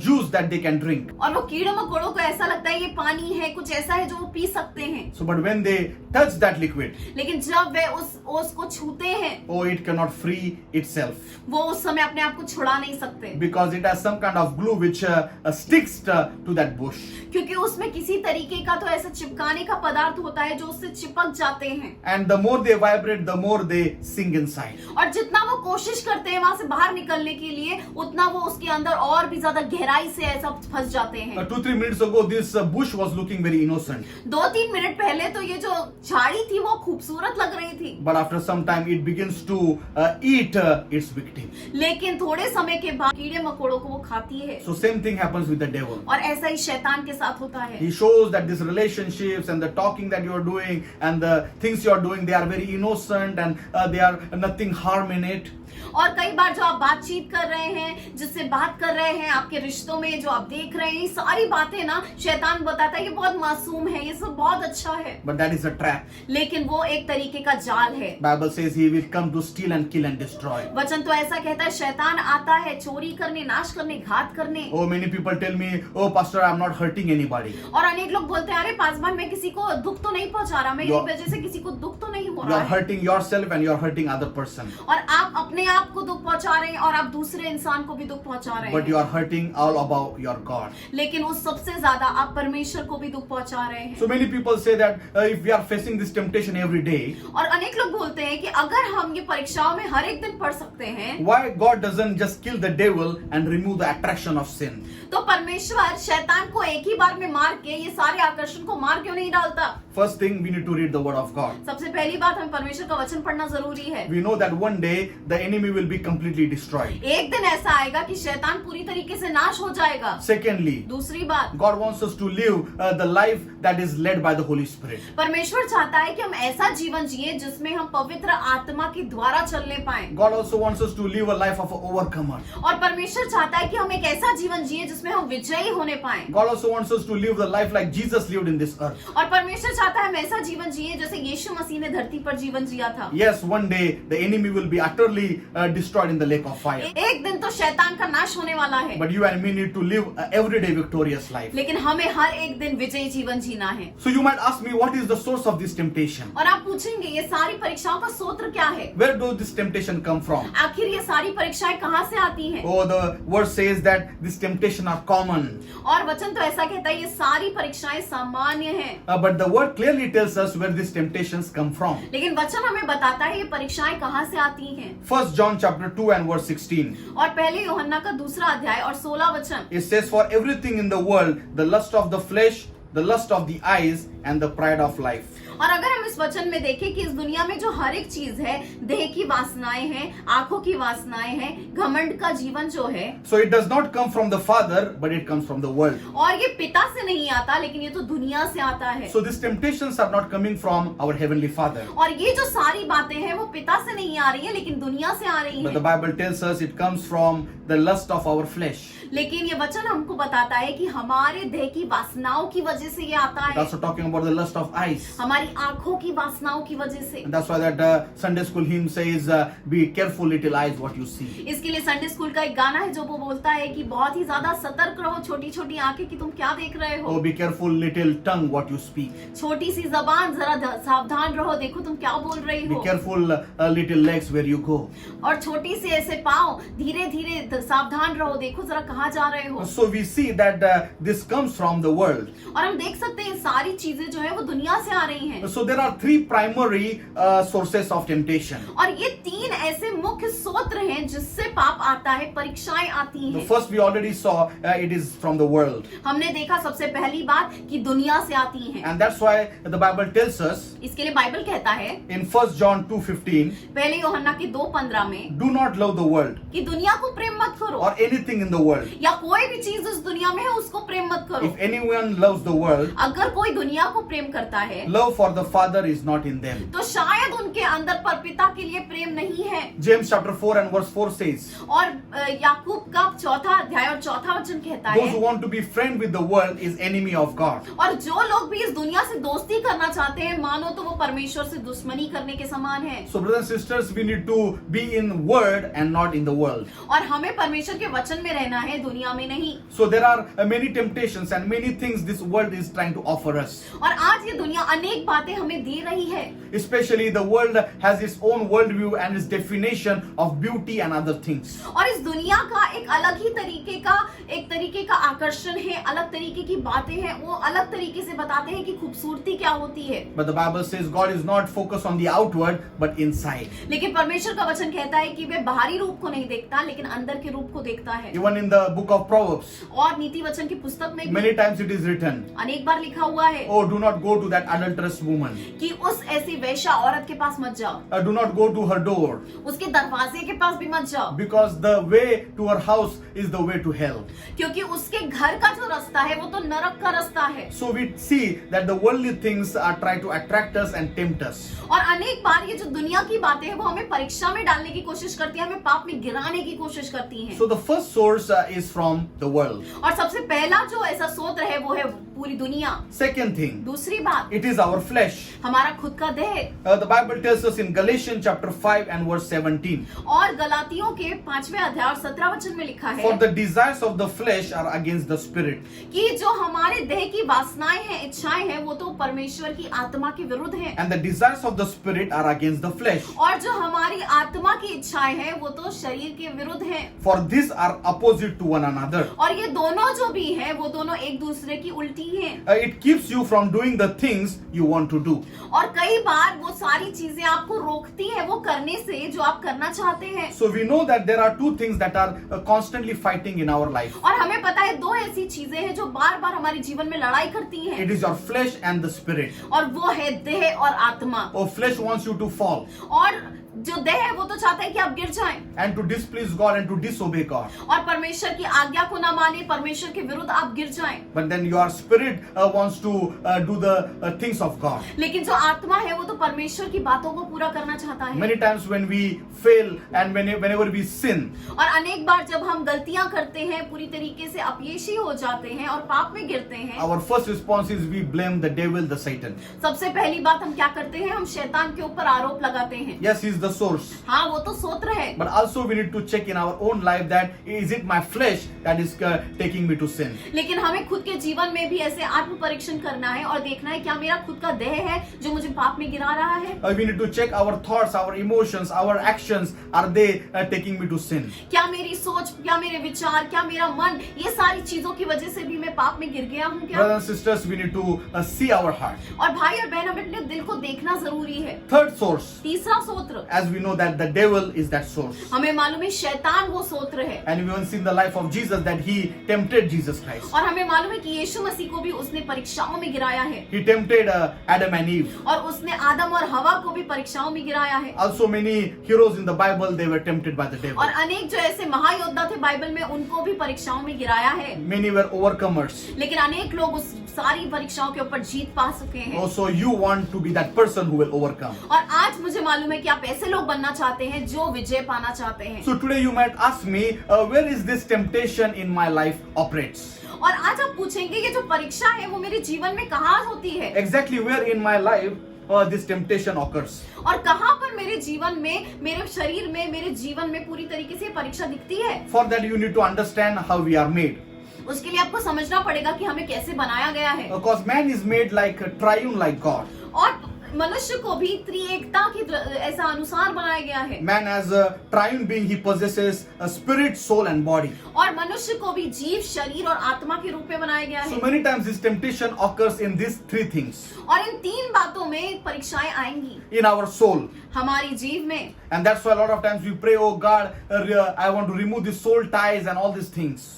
juice that they can drink. और वो कीड़े मकोड़ों को ऐसा लगता है ये पानी है, कुछ ऐसा है जो वो पी सकते हैं। So, but when they touch that liquid, लेकिन जब वे उस ओस को छूते हैं, oh, it cannot free itself वो उस समय अपने आप को छुड़ा नहीं सकते, because it has some kind of glue which sticks to that bush. क्योंकि उसमें किसी तरीके का तो ऐसा चिपकाने का पदार्थ होता है जो उससे चिपक जाते हैं। And the more they vibrate, the more they sink inside. और जितना वो कोशिश करते हैं वहां से बाहर निकलने के लिए, उतना वो उसके अंदर और भी ज्यादा गहराई से ऐसा फंस जाते हैं। 2-3 minutes ago, this bush was looking very innocent. 2-3 minute पहले तो ये जो झाड़ी थी वो खूबसूरत लग रही थी, But after some time, it begins to eat its victim. लेकिन थोड़े समय के बाद कीड़े मकोड़ों को वो खाती है। So same thing happens with the devil. और ऐसा ही शैतान के साथ होता है। He shows that this relationship relationships and the talking that you are doing and the things you are doing, they are very innocent and they are nothing harm in it. और कई बार जो आप बातचीत कर रहे हैं, जिससे बात कर रहे हैं, आपके रिश्तों में जो आप देख रहे हैं, ये सारी बातें ना शैतान बताता है ये बहुत मासूम है, ये सब बहुत अच्छा है, But that is a trap. लेकिन वो एक तरीके का जाल है। Bible says he will come to steal and kill and destroy. वचन तो ऐसा कहता है शैतान आता है चोरी करने, नाश करने, घात करने। Oh, many people tell me, oh pastor, I'm not hurting anybody. और अनेक लोग बोलते हैं अरे पासवान मैं किसी को दुख तो नहीं पहुंचा रहा, मेरी वजह से किसी को दुख तो नहीं हो You रहा are है। hurting yourself and you are hurting other person. और आप अपने आप को दुख पहुंचा रहे हैं और आप दूसरे इंसान को भी दुख पहुंचा रहे But हैं, you are hurting all about your God. लेकिन उस सबसे ज्यादा आप परमेश्वर को भी दुख पहुंचा रहे हैं। So many people say that if we are facing this temptation every day, और अनेक लोग बोलते हैं कि अगर हम ये परीक्षाओं में हर एक दिन पढ़ सकते हैं, why God doesn't just kill the devil and remove the attraction of sin? तो परमेश्वर शैतान को एक ही बार में मार के ये सारे आकर्षण को मार क्यों नहीं डालता? First thing, we need to read the word of God. सबसे पहली बात हमें परमेश्वर का वचन पढ़ना जरूरी है। We know that one day the enemy will be completely destroyed. एक दिन ऐसा आएगा कि शैतान पूरी तरीके से नाश हो जाएगा। Secondly, दूसरी बात, God wants us to live the life that is led by the Holy Spirit. परमेश्वर चाहता है कि हम ऐसा जीवन जिए जिसमें हम पवित्र आत्मा के द्वारा चलने पाएं। God also wants us to live a life of an overcomer. और परमेश्वर चाहता है कि हम एक ऐसा जीवन जिए जिसमें हम विजयी होने पाएं। God also wants us to live the life like Jesus lived in this earth. और परमेश्वर चाहता है हम ऐसा जीवन जिए जैसे यीशु मसीह ने धरती पर जीवन जिया था। Yes, one day the enemy will be utterly destroyed in the lake of fire. एक दिन तो शैतान का नाश होने वाला है, But you and me need to live an everyday victorious life. लेकिन हमें हर एक दिन विजयी जीवन जीना है। So you might ask me, what is the source of this temptation? और आप पूछेंगे ये सारी परीक्षाओं का स्रोत क्या है? Where does this temptation come from? आखिर ये सारी परीक्षाएं कहाँ से आती हैं? Oh, the word says that this temptation are common. और वचन तो ऐसा कहता है ये सारी परीक्षाएं सामान्य हैं। But the word clearly tells us where these temptations come from. लेकिन वचन हमें बताता है ये परीक्षाएं कहाँ से आती हैं। 1 John chapter 2 and verse 16. और पहले यूहन्ना का 2 अध्याय और 16 वचन, It says, for everything in the world, the lust of the flesh, the lust of the eyes, and the pride of life. और अगर हम इस वचन में देखें कि इस दुनिया में जो हर एक चीज है, देह की वासनाएं हैं, आंखों की वासनाएं हैं, घमंड का जीवन जो है, So it does not come from the Father, but it comes from the world. और ये पिता से नहीं आता लेकिन ये तो दुनिया से आता है। So these temptations are not coming from our heavenly Father. और ये जो सारी बातें हैं वो पिता से नहीं आ रही है लेकिन दुनिया से आ रही But the हैं। Bible tells us it comes from the lust of our flesh. लेकिन ये वचन हमको बताता है कि हमारे देह की वासनाओं की वजह से ये आता It's है, also talking about the lust of eyes. हमारी आंखों की वासनाओं की वजह से। And that's why that Sunday school hymn says, be careful little eyes what you see. इसके लिए संडे स्कूल का एक गाना है जो वो बोलता है कि बहुत ही ज्यादा सतर्क रहो छोटी छोटी आंखें कि तुम क्या देख रहे हो, Oh, be careful little tongue what you speak. छोटी सी जबान जरा सावधान रहो, देखो तुम क्या बोल रही Be हो, careful little legs where you go. और छोटी सी ऐसे पाँव, धीरे धीरे सावधान रहो, देखो जरा कहाँ जा रहे हो। So we see that this comes from the world. और हम देख सकते हैं सारी चीजें जो है वो दुनिया से आ रही हैं। So there are three primary sources of temptation. और ये 3 ऐसे मुख्य स्रोत हैं जिससे पाप आता है, परीक्षाएं आती The हैं। first we already saw, it is from the world. हमने देखा सबसे पहली बात कि दुनिया से आती हैं। And that's why the Bible tells us इसके लिए बाइबल कहता है in 1 John 2:15, पहले यूहन्ना की 2:15 में do not love the world कि दुनिया को प्रेम मत करो, or anything in the world. या कोई भी चीज इस दुनिया में है उसको प्रेम मत करो। If anyone loves the world, अगर कोई दुनिया को प्रेम करता है love for the Father is not in them. तो शायद उनके अंदर पर पिता के लिए प्रेम नहीं है। James chapter 4 and verse 4 says, और याकूब का 4 अध्याय और 4 वचन कहता those who है, want to be friend with the world is enemy of God. और जो लोग भी इस दुनिया से दोस्ती करना चाहते हैं मानो तो वो परमेश्वर से दुश्मनी करने के समान है। So brothers and sisters, we need to be in word and not in the world. और हमें परमेश्वर के वचन में रहना है, दुनिया में नहीं। So there are many temptations and many things this world is trying to offer us. और आज ये दुनिया अनेक बातें हमें दे रही है। Especially the world has its own worldview and its definition of beauty and other things. और इस दुनिया का एक अलग ही तरीके का आकर्षण है, अलग तरीके की बातें हैं, वो अलग तरीके से बताते हैं कि खूबसूरती क्या होती है। But the Bible says God is not focused on the outward but inside. लेकिन परमेश्वर का वचन कहता है कि वे बाहरी रूप को नहीं देखता लेकिन अंदर के रूप को देखता है। Even in the book of Proverbs, और नीति वचन की पुस्तक में भी many times it is written, अनेक बार लिखा हुआ है oh, do not go to that adulterous woman. कि उस ऐसी वेश्या औरत के पास मत जाओ, Do not go to her door, उसके दरवाजे के पास भी मत जाओ, because the way to her house is the way to hell. क्योंकि उसके घर का जो रास्ता है वो तो नरक का रास्ता है। So we see that the worldly things are try to attract us and tempt us. और अनेक बार ये जो दुनिया की बातें हैं वो हमें परीक्षा में डालने की कोशिश करती है, हमें पाप में गिराने की कोशिश करती हैं। So the first source is from the world. और सबसे पहला जो ऐसा स्रोत है वो है पूरी दुनिया। Second thing, दूसरी बात, it is our flesh. हमारा खुद का देह। The Bible tells us in Galatians chapter 5 and verse 17. और गलातियों के 5वें अध्याय और 17 वचन में लिखा है For the desires of the flesh are against the spirit, कि जो हमारे देह की वासनाएं हैं, इच्छाएं हैं, वो तो परमेश्वर की आत्मा के विरुद्ध हैं। and the desires of the spirit are against the flesh. और जो हमारी आत्मा की इच्छाएं हैं वो तो शरीर के विरुद्ध हैं। For these are opposite to one another. और ये दोनों जो भी हैं वो दोनों एक दूसरे की उल्टी हैं। It keeps you from doing the things you want to do. और कई बार वो सारी चीजें आपको रोकती हैं वो करने से जो आप करना चाहते हैं। So we know that there are two things that are constantly fighting in our life. और हमें पता है दो ऐसी चीजें हैं जो बार बार हमारे जीवन में लड़ाई करती हैं। It is your flesh and the spirit. और वो है देह और आत्मा। Oh, flesh wants you to fall और जो देह है वो तो चाहता है कि आप गिर जाएं and to displease God and to disobey God. और परमेश्वर की आज्ञा को ना माने, परमेश्वर के विरुद्ध आप गिर जाएं। But then your spirit wants to do the things of God. लेकिन जो आत्मा है वो तो परमेश्वर की बातों को पूरा करना चाहता है। Many times when we fail and whenever we sin, और अनेक बार जब हम गलतियां करते हैं, पूरी तरीके से अपयशी हो जाते हैं और पाप में गिरते हैं, our first response is we blame the devil, the Satan. सबसे पहली बात हम क्या करते हैं? हम शैतान के ऊपर आरोप लगाते हैं। Yes, he is the source. हाँ, वो तो सोत्र है। But also we need to check in our own life that is it my flesh that is taking me to sin. लेकिन हमें खुद के जीवन में भी ऐसे आत्म परीक्षण करना है और देखना है क्या मेरा खुद का देह है जो मुझे पाप में गिरा रहा है। We need to check our thoughts, our emotions, our actions. Are they taking me to sin? क्या मेरी सोच, क्या मेरे विचार, क्या मेरा मन, ये सारी चीजों की वजह से भी मैं पाप में गिर गया हूँ क्या? Brothers and sisters, we need to see our heart. और भाई और बहन, हमें अपने दिल को देखना जरूरी है। Third source, तीसरा सोत्र, as we know that the devil is that source. हमें मालूम है शैतान वो सोत्र है। And we even see in the life of Jesus that he tempted Jesus Christ. और हमें मालूम है कि यीशु मसीह को भी उसने परीक्षाओं में गिराया है। He tempted Adam and Eve. और उसने आदम और हवा को भी परीक्षाओं में गिराया है। Also many heroes in the Bible, they were tempted by the devil. और अनेक जो ऐसे महायोद्धा थे बाइबल में, उनको भी परीक्षाओं में गिराया है। Many were overcomers. लेकिन अनेक लोग उस सारी परीक्षाओं के ऊपर जीत पा सके हैं। Also you want to be that person who will overcome. और आज मुझे मालूम है कि आप ऐसे लोग बनना चाहते हैं जो विजय पाना चाहते हैं। So today you might ask me, where is this temptation in my life operates? और आज आप पूछेंगे ये जो परीक्षा है वो मेरे जीवन में कहाँ होती है? Exactly where in my life this temptation occurs? और कहाँ पर मेरे जीवन में, मेरे शरीर में, मेरे जीवन में पूरी तरीके से परीक्षा दिखती है? For that you need to understand how we are made. उसके लिए आपको समझना पड़ेगा कि हमें कैसे बनाया गया है। Because man is made like a triune like God. और मनुष्य को भी त्रिएकता की ऐसा अनुसार बनाया गया है। Man as a triune being, he possesses a spirit, soul and body. और मनुष्य को भी जीव, शरीर और आत्मा के रूप में बनाया गया So है। many times this temptation occurs in these three things. और इन तीन बातों में परीक्षाएं आएंगी। In our soul. हमारी जीव में। And that's why a lot of times we pray, oh God, I want to remove the soul ties and all these things.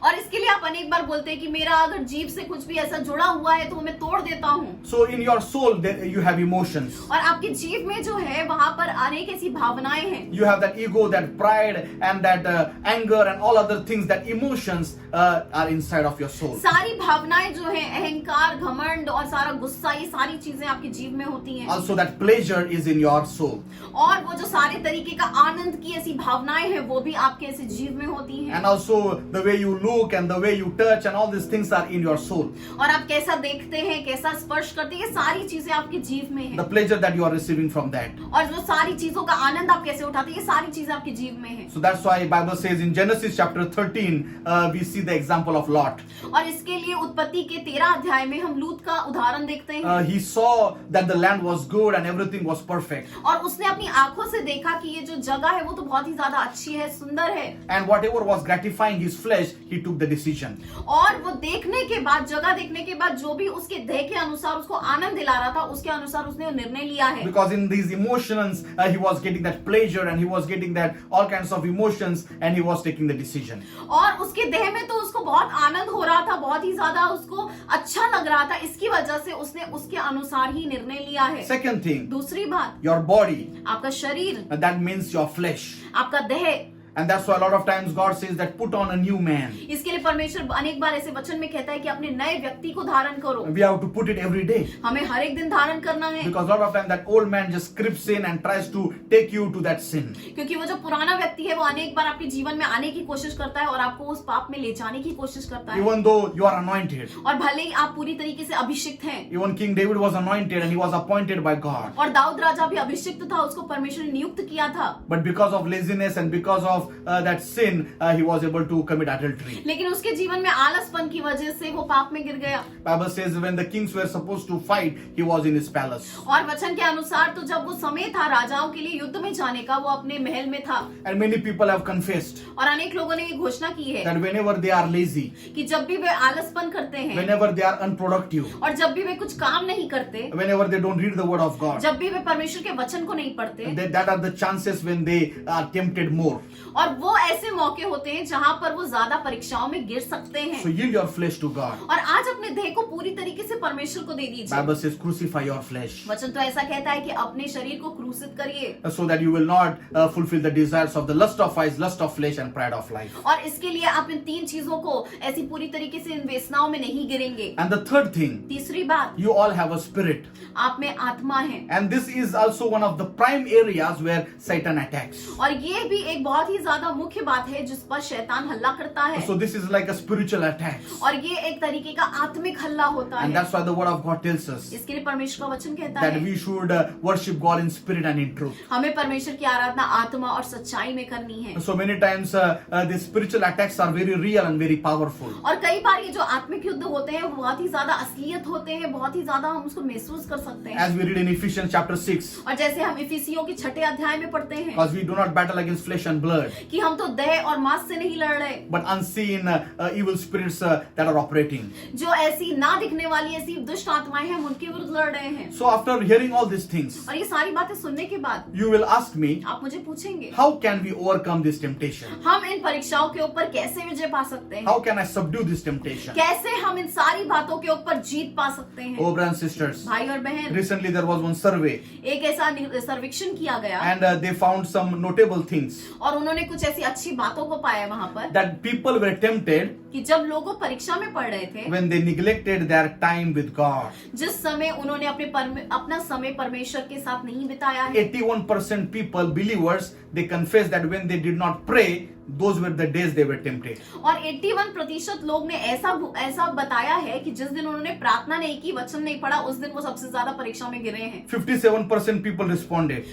और इसके लिए आप अनेक बार बोलते हैं कि मेरा अगर जीव से कुछ भी ऐसा जुड़ा हुआ है तो मैं तोड़ देता हूँ। So in your soul you have emotions. और आपके जीव में जो है वहाँ पर अनेक ऐसी भावनाएं हैं। You have that ego, that pride, and that anger, and all other things. That emotions are inside of your soul. सारी भावनाएं जो है, अहंकार, घमंड और सारा गुस्सा, ये सारी चीजें आपके जीव में होती हैं। Also, that pleasure is in your soul. और वो जो सारे तरीके का आनंद की ऐसी भावनाएं हैं वो भी आपके ऐसे जीव में होती हैं। And also the way you look and the way you touch and all these things are in your soul. और आप कैसा देखते हैं, कैसा स्पर्श करते हैं, ये सारी चीजें आपके जीव में हैं। The pleasure that you are receiving from that. और जो सारी चीजों का आनंद आप कैसे उठाते हैं, ये सारी चीजें आपके जीव में हैं। So that's why Bible says in Genesis chapter 13 we see the example of Lot. और इसके लिए उत्पत्ति के 13 अध्याय में हम लूत का उदाहरण देखते हैं। He saw that the land was good and everything was perfect. और उसने अपनी आंखों से देखा कि ये जो जगह है वो तो बहुत ही ज्यादा अच्छी है, सुंदर है। And whatever was gratifying his flesh, he took the decision. और वो देखने के बाद, जगह देखने के बाद, जो भी उसके देह के अनुसार उसको आनंद दिला रहा था, उसके अनुसार उसने वो निर्णय लिया है. Because in these emotions, he was getting that pleasure and he was getting that all kinds of emotions and he was taking the decision. और उसके देह में तो उसको बहुत आनंद हो रहा था, बहुत ही ज्यादा उसको अच्छा लग रहा था, इसकी वजह से उसने उसके अनुसार ही निर्णय लिया है. Second thing, दूसरी बात, your body, आपका शरीर, that means your flesh. आपका देह. And that's why a lot of times God says that put on a new man. इसके लिए परमेश्वर अनेक बार ऐसे वचन में कहता है कि अपने नए व्यक्ति को धारण करो. We have to put it every day. हमें हर एक दिन धारण करना है. Because a lot of times that old man just creeps in and tries to take you to that sin. क्योंकि वो जो पुराना व्यक्ति है वो अनेक बार आपके जीवन में आने की कोशिश करता है और आपको उस पाप में ले जाने की कोशिश करता है. Even though you are anointed. और भले ही आप पूरी तरीके से अभिषिक्त हैं. Even King David was anointed and he was appointed by God. और दाऊद राजा भी अभिषिक्त था, उसको परमेश्वर ने नियुक्त किया था. But because of laziness and because of that sin, he was able to commit adultery. लेकिन उसके जीवन में आलसपन की वजह से वो पाप में गिर गया. Bible says when the kings were supposed to fight, he was in his palace. और वचन के अनुसार तो जब वो समय था राजाओं के लिए युद्ध में जाने का, वो अपने महल में था. And many people have confessed और अनेक लोगों ने ये घोषणा की है that whenever they are lazy, कि जब भी वे आलसपन करते हैं, whenever they are unproductive, और जब भी वे कुछ काम नहीं करते, whenever they don't read the word of God, जब भी वे परमेश्वर के वचन को नहीं पढ़ते, that are the chances when they are tempted more. और वो ऐसे मौके होते हैं जहां पर वो ज्यादा परीक्षाओं में गिर सकते हैं. So yield your flesh to God. और आज अपने देह को पूरी तरीके से परमेश्वर को दे दीजिए. Bible says crucify your flesh वचन तो ऐसा कहता है कि अपने शरीर को क्रूसित करिए. so that you will not fulfill the desires of the lust of eyes, lust of flesh and pride of life. और इसके लिए आप इन तीन चीजों को ऐसी पूरी तरीके से इन व्यसनाओं में नहीं गिरेंगे. And the third thing, तीसरी बात, you all have a spirit. आप में आत्मा है. And this is also one of the prime areas where Satan attacks. और ये भी एक बहुत ही ज्यादा मुख्य बात है जिस पर शैतान हल्ला करता है. So this is like a spiritual attack. और ये एक तरीके का आत्मिक हल्ला होता And है. that's why the word of God tells us इसके लिए परमेश्वर का वचन कहता that है we should worship God in spirit and in truth. हमें परमेश्वर की आराधना आत्मा और सच्चाई में करनी है. So many times the spiritual attacks are very real and very powerful. और कई बार ये जो आत्मिक युद्ध होते हैं वो बहुत ही ज्यादा असलियत होते हैं, बहुत ही ज्यादा हम उसको महसूस कर सकते हैं. As we read in Ephesians chapter 6, और जैसे हम इफिसियों के 6 अध्याय में पढ़ते हैं because we do not battle against flesh and blood, कि हम तो देह और मांस से नहीं लड़ रहे, but unseen evil spirits that are operating. जो ऐसी ना दिखने वाली ऐसी दुष्ट आत्माएं हैं हम उनके विरुद्ध लड़ रहे हैं. So after hearing all these things, और ये सारी बातें सुनने के बाद you will ask me, आप मुझे पूछेंगे how can we overcome this temptation? हम इन परीक्षाओं के ऊपर कैसे विजय पा सकते हैं, How can I subdue this temptation? कैसे हम इन सारी बातों के ऊपर जीत पा सकते हैं. Oh, brothers and sisters, भाई और बहन, recently there was one survey एक ऐसा सर्वेक्षण किया गया and they found some notable things और उन्होंने कुछ ऐसी अच्छी बातों को पाया वहां पर that people were tempted कि जब लोग परीक्षा में पढ़ रहे थे, when they neglected their time with God. जिस समय उन्होंने अपना समय परमेश्वर के साथ नहीं बिताया है. 81% people, believers, they confess that when they did not pray, those were the days they were tempted. और 81% लोग ने ऐसा बताया है कि जिस दिन उन्होंने प्रार्थना नहीं की, वचन नहीं पढ़ा, उस दिन वो सबसे ज्यादा परीक्षा में गिरे हैं. 57% people responded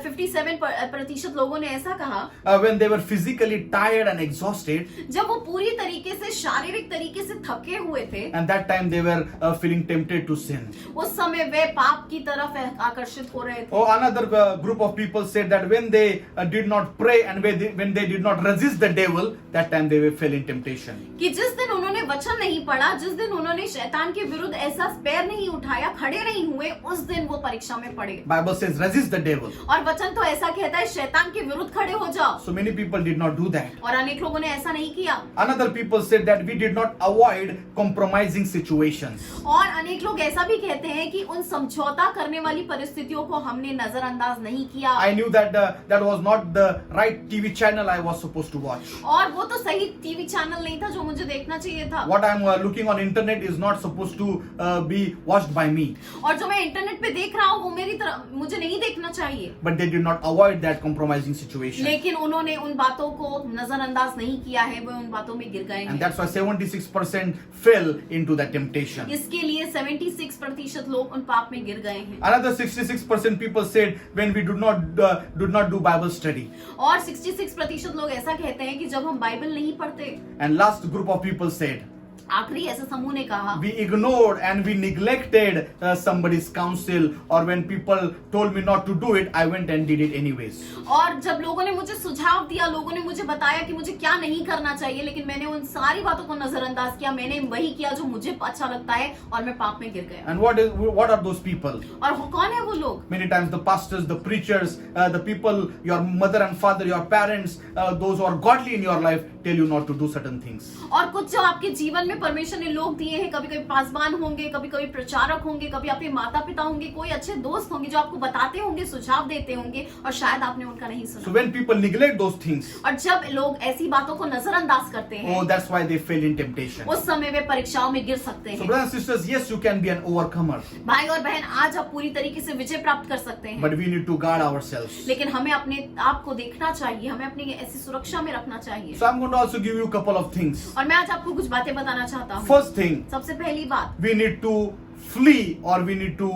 57% लोगों ने ऐसा कहा when they were physically tired and exhausted, जब वो पूरी तरीके से शारीरिक तरीके से थके हुए थे, and that time they were feeling tempted to sin. उस समय वे पाप की तरफ आकर्षित हो रहे थे. Oh, another group of people said that when they did not pray and when they did not resist the devil, that time they fell in temptation. कि जिस दिन उन्होंने वचन नहीं पढ़ा, जिस दिन उन्होंने शैतान के विरुद्ध ऐसा पैर नहीं उठाया, खड़े नहीं हुए, उस दिन वो परीक्षा में पड़े. Bible says resist the devil. और वचन तो ऐसा कहता है शैतान के विरुद्ध खड़े हो जाओ. So many people did not do that. और अनेक लोगों ने ऐसा नहीं किया. Another people said that we did not avoid compromising situations. और अनेक लोग ऐसा भी कहते हैं कि उन समझौता करने वाली परिस्थितियों को हमने नजरअंदाज नहीं किया. I knew that that was not the right TV channel I was supposed to watch. और वो तो सही टीवी चैनल नहीं था जो मुझे देखना चाहिए था. What I'm looking on internet is not supposed to be watched by me. और जो मैं इंटरनेट पे देख रहा हूँ वो मेरी तरफ मुझे नहीं देखना चाहिए. But they did not avoid that compromising situation. लेकिन उन्होंने उन बातों को नजरअंदाज नहीं किया है, वो उन बातों में गिर गए And हैं. that's why 76% fell into that temptation. इसके लिए 76% लोग उन पाप में गिर गए हैं. Another 66% people said when we did not do Bible study. और 66% लोग ऐसा कहते हैं कि जब हम बाइबल नहीं पढ़ते. And last group of people said आखिरी ऐसे समूह ने कहा, we ignored and we neglected somebody's counsel, or when people told me not to do it, I went and did it anyways. और जब लोगों ने मुझे सुझाव दिया, लोगों ने मुझे बताया कि मुझे क्या नहीं करना चाहिए, लेकिन मैंने उन सारी बातों को नजरअंदाज किया, मैंने वही किया जो मुझे अच्छा लगता है और मैं पाप में गिर गया। And what are those people? और कौन है वो लोग? Many times the pastors, the preachers, the people, your mother and father, your parents, those who are godly in your life tell you not to do certain things. और कुछ जो आपके जीवन में परमेश्वर ने लोग दिए हैं, कभी कभी पासवान होंगे, कभी कभी प्रचारक होंगे, कभी आपके माता पिता होंगे, कोई अच्छे दोस्त होंगे जो आपको बताते होंगे, सुझाव देते होंगे, और शायद आपने उनका नहीं So सुना। when people neglect those things, और जब लोग ऐसी बातों को नजरअंदाज करते हैं, oh, that's why they fail in temptation. उस समय वे परीक्षाओं में गिर सकते So हैं। brothers and sisters, yes, you can be an overcomer, भाई और बहन, आज आप पूरी तरीके से विजय प्राप्त कर सकते हैं, but we need to guard ourselves. लेकिन हमें अपने आप को देखना चाहिए, हमें अपनी ऐसी सुरक्षा में रखना चाहिए। So I'm going to also give you a couple of things. और मैं आज आपको कुछ बातें बताना चाहता हूँ। First thing, सबसे पहली बात, we need to flee, or we need to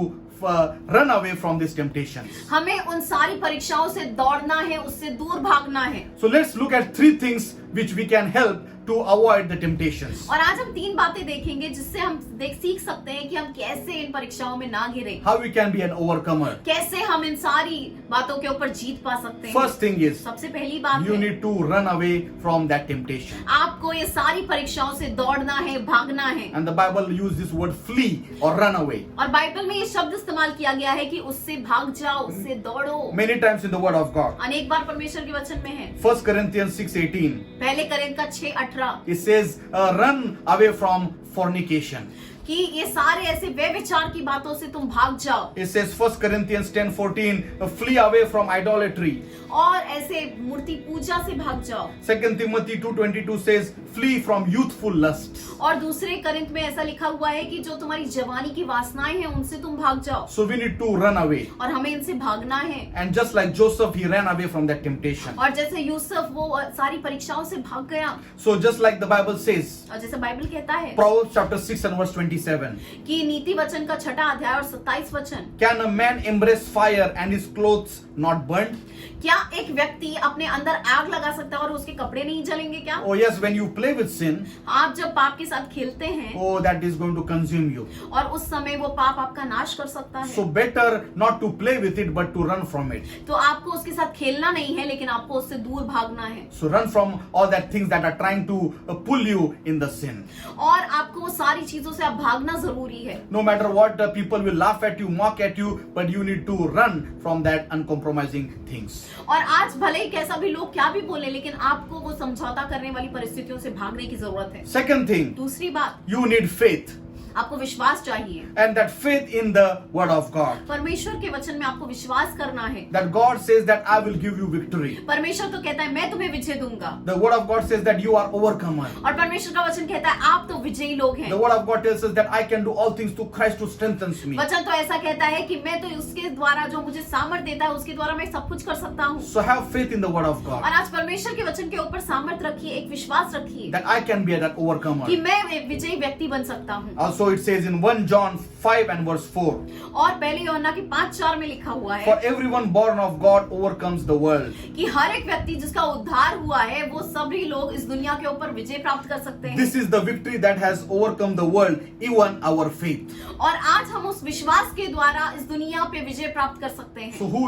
run away from these temptations. हमें उन सारी परीक्षाओं से दौड़ना है, उससे दूर भागना है। So let's look at three things which we can help to avoid the temptations. और आज हम 3 बातें देखेंगे जिससे हम सीख सकते हैं कि हम कैसे इन परीक्षाओं में ना गिरे, How we can be an overcomer. कैसे हम इन सारी बातों के ऊपर जीत पा सकते हैं। First thing is, सबसे पहली बात you है, need to run away from that temptation. आपको ये सारी परीक्षाओं से दौड़ना है, भागना है। And the Bible uses this word flee or run away. और बाइबल में ये शब्द इस्तेमाल किया गया है कि उससे भाग जाओ, उससे दौड़ो। Many times in the word of God. अनेक बार परमेश्वर के वचन में है। 1 Corinthians 6:18. पहले कोरिन्थ का 6:18 It says, run away from fornication. कि ये सारे ऐसे व्यभिचार की बातों से तुम भाग जाओ। It says 1 Corinthians 10:14, flee away from idolatry. और ऐसे मूर्ति पूजा से भाग जाओ। 2 Timothy 2:22 says, flee from youthful lusts. और दूसरे कोरिन्थ में ऐसा लिखा हुआ है कि जो तुम्हारी जवानी की वासनाएं हैं उनसे तुम भाग जाओ। So we need to run away. और हमें इनसे भागना है। And just like Joseph, he ran away from that temptation. और जैसे यूसुफ वो सारी परीक्षाओं से भाग गया, So just like the Bible says, और जैसे बाइबल कहता है Proverbs chapter 6 and verse 27, कि नीति वचन का 6 अध्याय और 27 वचन, can a man embrace fire and his clothes not burnt? क्या एक व्यक्ति अपने अंदर आग लगा सकता है और उसके कपड़े नहीं जलेंगे क्या? Oh yes, when you play with sin, आप जब पाप के साथ खेलते हैं, oh, that is going to consume you. और उस समय वो पाप आपका नाश कर सकता है। So better not to play with it, but to run from it. तो आपको उसके साथ खेलना नहीं है, लेकिन आपको उससे दूर भागना है। So run from all that things that are trying to pull you in the sin. और आपको वो सारी चीजों से आप भागना जरूरी है। No matter what, people will laugh at you, mock at you, but you need to run from that uncompromising things. और आज भले ही कैसा भी लोग क्या भी बोले, लेकिन आपको वो समझौता करने वाली परिस्थितियों से भागने की जरूरत है। Second thing, दूसरी बात, you need faith. आपको विश्वास चाहिए। And that faith in the word of God. परमेश्वर के वचन में आपको विश्वास करना है। That God says that I will give you victory. परमेश्वर तो कहता है मैं तुम्हें विजय दूंगा। The word of God says that you are overcomer. और परमेश्वर का वचन कहता है आप तो विजयी लोग हैं। The word of God tells us that I can do all things through Christ who strengthens me. वचन तो ऐसा कहता है कि मैं तो उसके द्वारा जो मुझे सामर्थ देता है उसके द्वारा मैं सब कुछ कर सकता हूँ। So have faith in the word of God. और आज परमेश्वर के वचन के ऊपर सामर्थ रखिए, एक विश्वास रखिए That I can be that overcomer. कि मैं एक विजयी व्यक्ति बन सकता हूँ। Also it says in 1 John 5 and verse 4. और पहले यूहन्ना की 5:4 में लिखा हुआ For है everyone born of God overcomes the world. कि हर एक व्यक्ति जिसका उद्धार हुआ है वो सभी लोग इस दुनिया के ऊपर विजय प्राप्त कर सकते हैं। This is the victory that has overcome the world, even our faith. और आज हम उस विश्वास के द्वारा इस दुनिया पे विजय प्राप्त कर सकते हैं। So who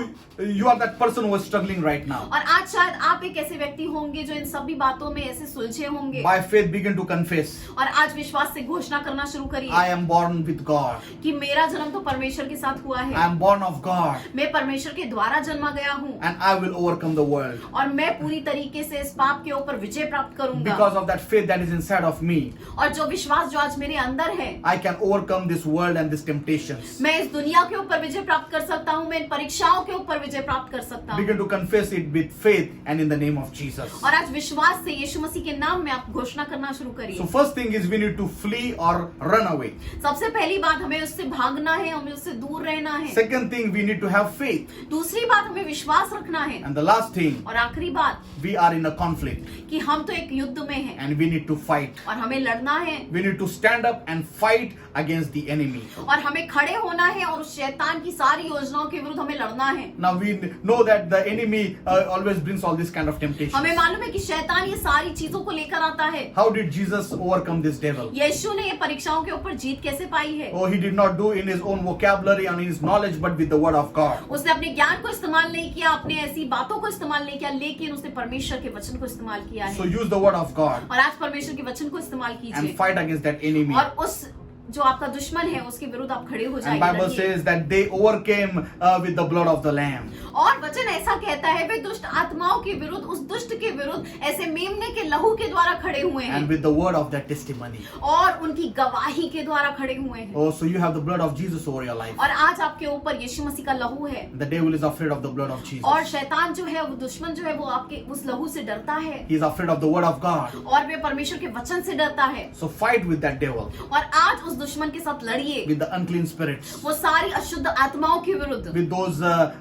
you are that person who is struggling right now. और आज शायद आप एक ऐसे व्यक्ति होंगे जो इन सभी बातों में ऐसे सुलझे होंगे। By faith begin to confess, और आज विश्वास से घोषणा करना शुरू करिए I am born with God. कि मेरा जन्म तो परमेश्वर के साथ हुआ I है, am born of God, मैं परमेश्वर के द्वारा जन्मा गया हूँ and I will overcome the world. और मैं पूरी तरीके से इस पाप के ऊपर विजय प्राप्त करूंगा। Because of that faith that is inside of me, और जो विश्वास जो आज मेरे अंदर है, I can overcome this world and these temptations. मैं इस दुनिया के ऊपर विजय प्राप्त कर सकता हूँ, मैं इन परीक्षाओं के ऊपर विजय प्राप्त कर सकता हूँ। Begin to confess it with faith and in the name of Jesus. और आज विश्वास से यीशु मसीह के नाम में आप घोषणा करना शुरू करिए। So first thing is we need to flee or run away. सबसे पहली बात, हमें उससे भागना है, हमें उससे दूर रहना है। Second thing, we need to have faith. दूसरी बात, हमें विश्वास रखना है। And the last thing, और आखिरी बात, we are in a conflict कि हम तो एक युद्ध में हैं and we need to fight. और हमें लड़ना है We need to stand up and fight against the enemy. और हमें खड़े होना है और उस शैतान की सारी योजनाओं के विरुद्ध हमें लड़ना है। Now we know that the enemy always brings all this kind of temptation. हमें मालूम है कि शैतान ये सारी चीजों को लेकर आता है। How did Jesus overcome this devil? यीशु ने ये परीक्षाओं के ऊपर जीत कैसे पाई है? Oh, he did not do in his own vocabulary and in his knowledge, but with the word of God. उसने अपने ज्ञान को इस्तेमाल नहीं किया, अपने ऐसी बातों को इस्तेमाल नहीं किया, लेकिन उसने परमेश्वर के वचन को इस्तेमाल किया So है। use the word of God और आज परमेश्वर के वचन को इस्तेमाल and कीजिए fight against that enemy. और उस जो आपका दुश्मन है उसके विरुद्ध आप खड़े हो And Bible जाइए। says that they overcame with the blood of the Lamb. और वचन ऐसा कहता है, वे दुष्ट आत्माओं के विरुद्ध, उस दुष्ट के विरुद्ध ऐसे मेमने के लहू के द्वारा खड़े हुए हैं And with the word of that testimony. और उनकी गवाही के द्वारा खड़े हुए हैं। Oh, so you have the blood of Jesus over your life. और आज आपके ऊपर यीशु मसीह का लहू है The devil is afraid of the blood of Jesus. और शैतान जो है, वो दुश्मन जो है, वो आपके उस लहू से डरता है He is afraid of the word of God. और वे परमेश्वर के वचन से डरता है। So fight with that devil, और आज उस दुश्मन के साथ लड़िए, with the unclean spirits, वो सारी अशुद्ध आत्माओं के विरुद्ध, with those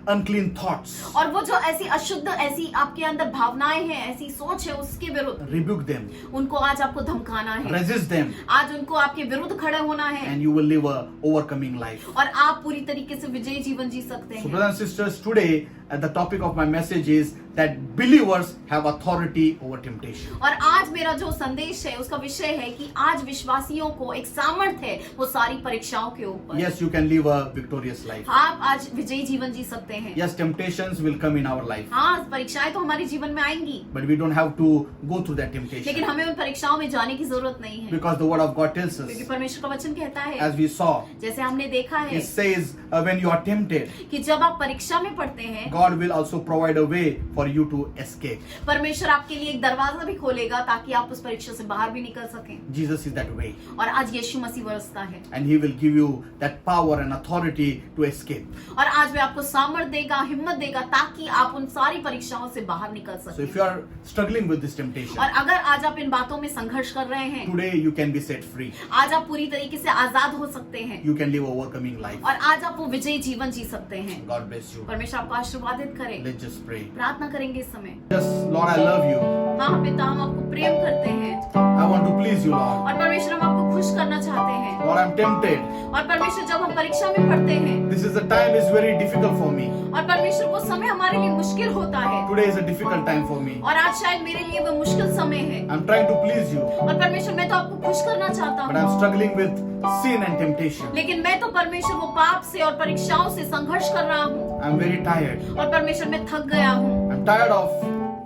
unclean thoughts. और वो जो ऐसी अशुद्ध, ऐसी आपके अंदर भावनाएं हैं, ऐसी सोच है, उसके विरुद्ध Rebuke them, उनको आज आपको धमकाना है। resist them, आज उनको आपके विरुद्ध खड़े होना है and you will live a overcoming life. और आप पूरी तरीके से विजयी जीवन जी सकते So हैं। brothers and sisters, today the topic of my message is that believers have authority over temptation. और आज मेरा जो संदेश है उसका विषय है कि आज विश्वासियों को एक सामर्थ्य है वो सारी परीक्षाओं के ऊपर। Yes, you can live a victorious life. आप आज विजयी जीवन जी सकते हैं। Yes, temptations will come in our life, हाँ, परीक्षाएं तो हमारे जीवन में आएंगी, but we don't have to go through that temptation, लेकिन हमें उन परीक्षाओं में जाने की जरूरत नहीं है, because the word of God tells us, क्योंकि परमेश्वर का वचन कहता है, as we saw, जैसे हमने देखा है it says when you are tempted, कि जब आप परीक्षा में पढ़ते हैं, God will also provide a way for you to escape. परमेश्वर आपके लिए एक दरवाजा भी खोलेगा ताकि आप उस परीक्षा से बाहर भी निकल सकें। Jesus is that way, और आज यीशु मसीह वरसता है and He will give you that power and authority to escape. और आज वे आपको सामर्थ देगा, हिम्मत देगा ताकि आप उन सारी परीक्षाओं से बाहर निकल So सकें। if you are struggling with this temptation, और अगर आज आप इन बातों में संघर्ष कर रहे हैं, today you can be set free. आज आप पूरी तरीके से आजाद हो सकते हैं You can live a overcoming life. और आज आप वो विजयी जीवन जी सकते हैं। God bless you. परमेश्वर आपको आशीर्वादित करे। Let's just pray. प्रार्थना करेंगे इस समय। Yes, Lord, I love you. हाँ पिता, हम आपको प्रेम करते हैं I want to please you, Lord. और परमेश्वर हम आपको खुश करना चाहते हैं। Lord, I'm tempted. और परमेश्वर जब हम परीक्षा में पढ़ते हैं This is the time is very difficult for me. और परमेश्वर वो समय हमारे लिए मुश्किल होता है Today is a difficult time for me. और आज शायद मेरे लिए वो मुश्किल समय है I'm trying to please you, और परमेश्वर मैं तो आपको खुश करना चाहता but हूँ, I'm struggling with sin and temptation. लेकिन मैं तो परमेश्वर वो पाप से और परीक्षाओं से संघर्ष कर रहा हूँ I'm very tired. और परमेश्वर मैं थक गया हूँ I'm tired of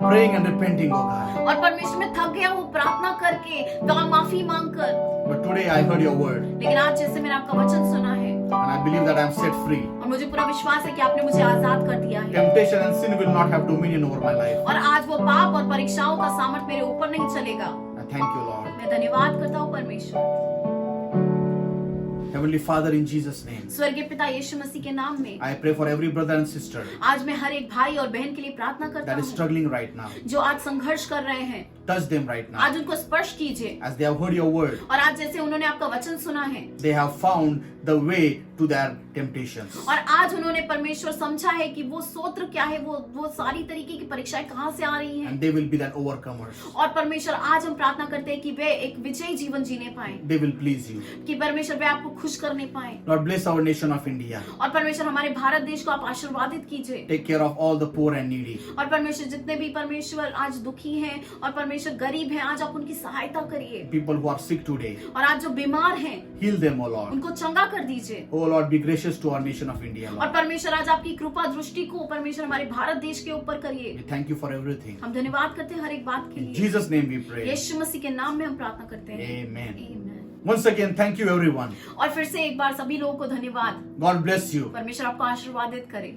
praying and repenting, oh God. और परमेश्वर मैं थक गया हूँ प्रार्थना करके, माफी मांगकर। But today I heard your word, लेकिन आज जैसे मैंने आपका वचन सुना है and I believe that I'm set free. और मुझे पूरा विश्वास है कि आपने मुझे आजाद कर दिया है Temptation and sin will not have dominion over my life. और आज वो पाप और परीक्षाओं का सामर्थ मेरे ऊपर नहीं चलेगा। I thank you, Lord. मैं धन्यवाद करता हूँ परमेश्वर। Heavenly Father, in Jesus' name, स्वर्गीय पिता यीशु मसीह के नाम में I pray for every brother and sister आज मैं हर एक भाई और बहन के लिए प्रार्थना करता that is हूँ struggling right now. जो आज संघर्ष कर रहे हैं। Touch them right now. आज उनको स्पर्श कीजिए As they have heard your word, और आज जैसे उन्होंने आपका वचन सुना है they have found the way to their temptations. और आज उन्होंने परमेश्वर समझा है कि वो स्तोत्र क्या है, वो सारी तरीके की परीक्षाएं कहाँ से आ रही हैं And they will be that overcomers. और परमेश्वर आज हम प्रार्थना करते हैं कि वे एक विजयी जीवन जीने पाए, They will please you. कि परमेश्वर वे आपको खुश करने पाए Lord, bless our nation of India. और परमेश्वर हमारे भारत देश को आप आशीर्वादित कीजिए Take care of all the poor and needy. और परमेश्वर जितने भी परमेश्वर आज दुखी हैं और परमेश्वर गरीब हैं, आज आप उनकी सहायता करिए People who are sick today, और आज जो बीमार हैं heal them, O Lord. उनको चंगा कर दीजिए Oh Lord, be gracious to our nation of India, और Lord. परमेश्वर आज आपकी कृपा दृष्टि को परमेश्वर हमारे भारत देश के ऊपर करिए। We thank you for everything. हम धन्यवाद करते हैं हर एक बात के In लिए। Jesus' name we pray. यीशु मसीह के नाम में हम प्रार्थना करते हैं। Amen. Amen. Once again, thank you everyone. और फिर से एक बार सभी लोगों को धन्यवाद। God bless you. परमेश्वर आपको आशीर्वादित करे।